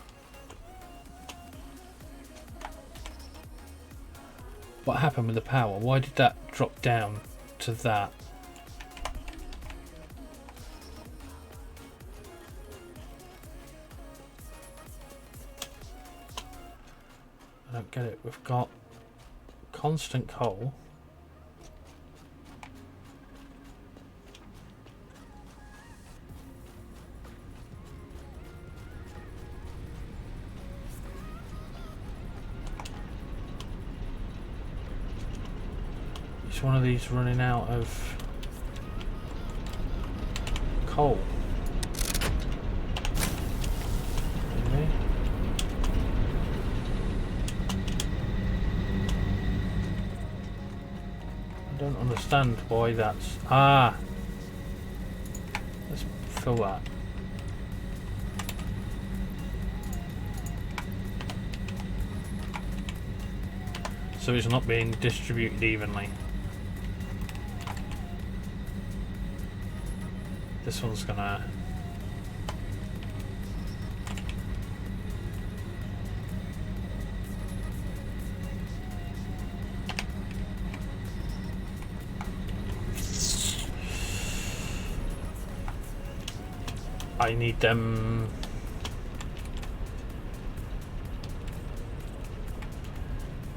What happened with the power? Why did that drop down to that? I don't get it. We've got constant coal. Is one of these running out of coal? Maybe. I don't understand why that's... Ah! Let's fill that. so it's not being distributed evenly. This one's gonna... I need them...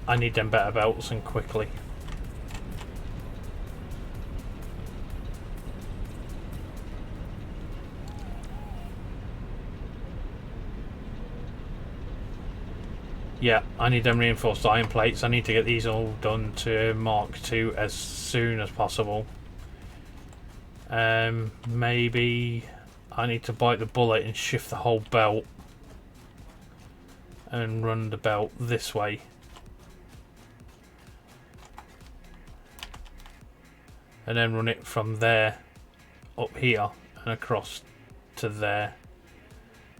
I need them better belts and quickly. Yeah, I need them reinforced iron plates. I need to get these all done to Mark II as soon as possible. Maybe I need to bite the bullet and shift the whole belt and run the belt this way. And then run it from there up here and across to there.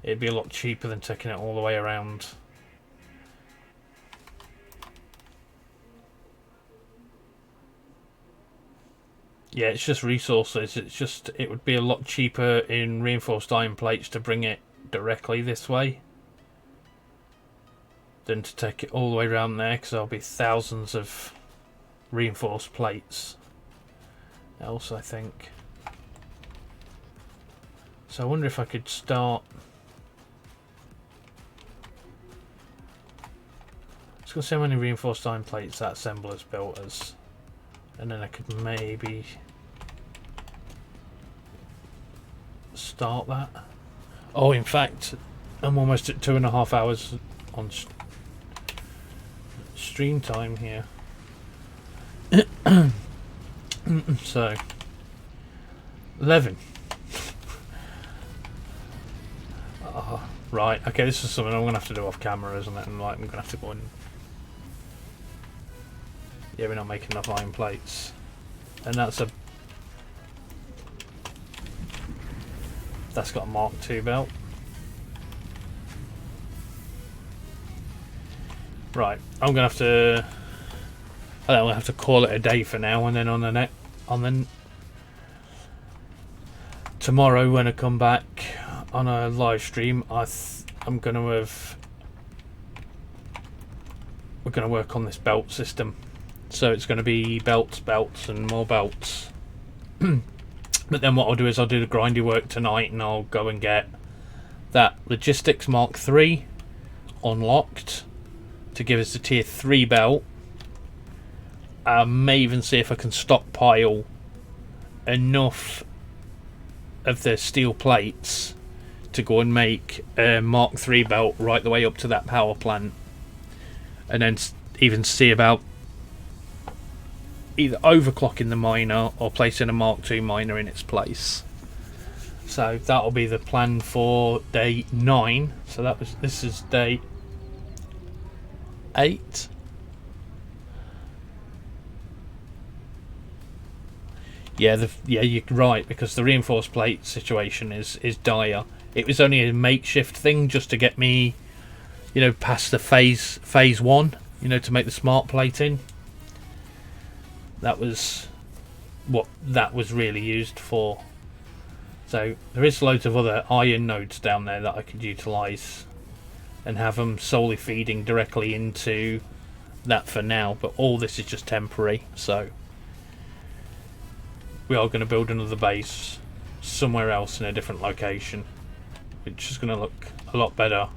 It'd be a lot cheaper than taking it all the way around. Yeah, it's just resources. It would be a lot cheaper in reinforced iron plates to bring it directly this way than to take it all the way around there, because there'll be thousands of reinforced plates else, I think. So I wonder if I could start... I was going to see how many reinforced iron plates that assembler's built us, and then I could maybe start that. Oh, in fact, I'm almost at 2.5 hours on stream time here. So 11. Oh, right, okay, this is something I'm gonna have to do off camera, isn't it? And like, I'm gonna have to go and... Yeah, we're not making enough iron plates, and that's got a Mark II belt. Right, I'm gonna have to... I think I'm gonna have to call it a day for now, and then on the tomorrow when I come back on a live stream, I'm gonna have... We're gonna work on this belt system, so it's gonna be belts, and more belts. But then what I'll do is I'll do the grindy work tonight, and I'll go and get that Logistics Mark III unlocked to give us the tier 3 belt. I may even see if I can stockpile enough of the steel plates to go and make a Mark III belt right the way up to that power plant, and then even see about either overclocking the miner or placing a Mark II miner in its place. So that'll be the plan for day 9. So this is day 8. Yeah, you're right, because the reinforced plate situation is dire. It was only a makeshift thing just to get me, past the phase 1, to make the smart plating. That was what that was really used for. So there is loads of other iron nodes down there that I could utilise and have them solely feeding directly into that for now, but all this is just temporary. So we are going to build another base somewhere else in a different location, which is going to look a lot better.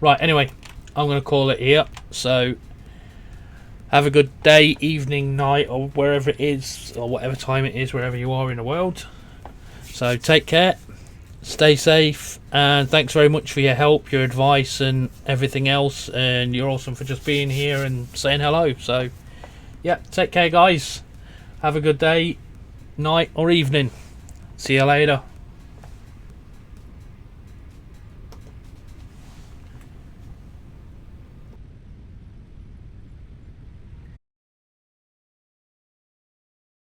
Right, anyway, I'm going to call it here. So have a good day, evening, night, or wherever it is, or whatever time it is, wherever you are in the world. So take care, stay safe, and thanks very much for your help, your advice, and everything else. And you're awesome for just being here and saying hello. So yeah, take care, guys. Have a good day, night, or evening. See you later.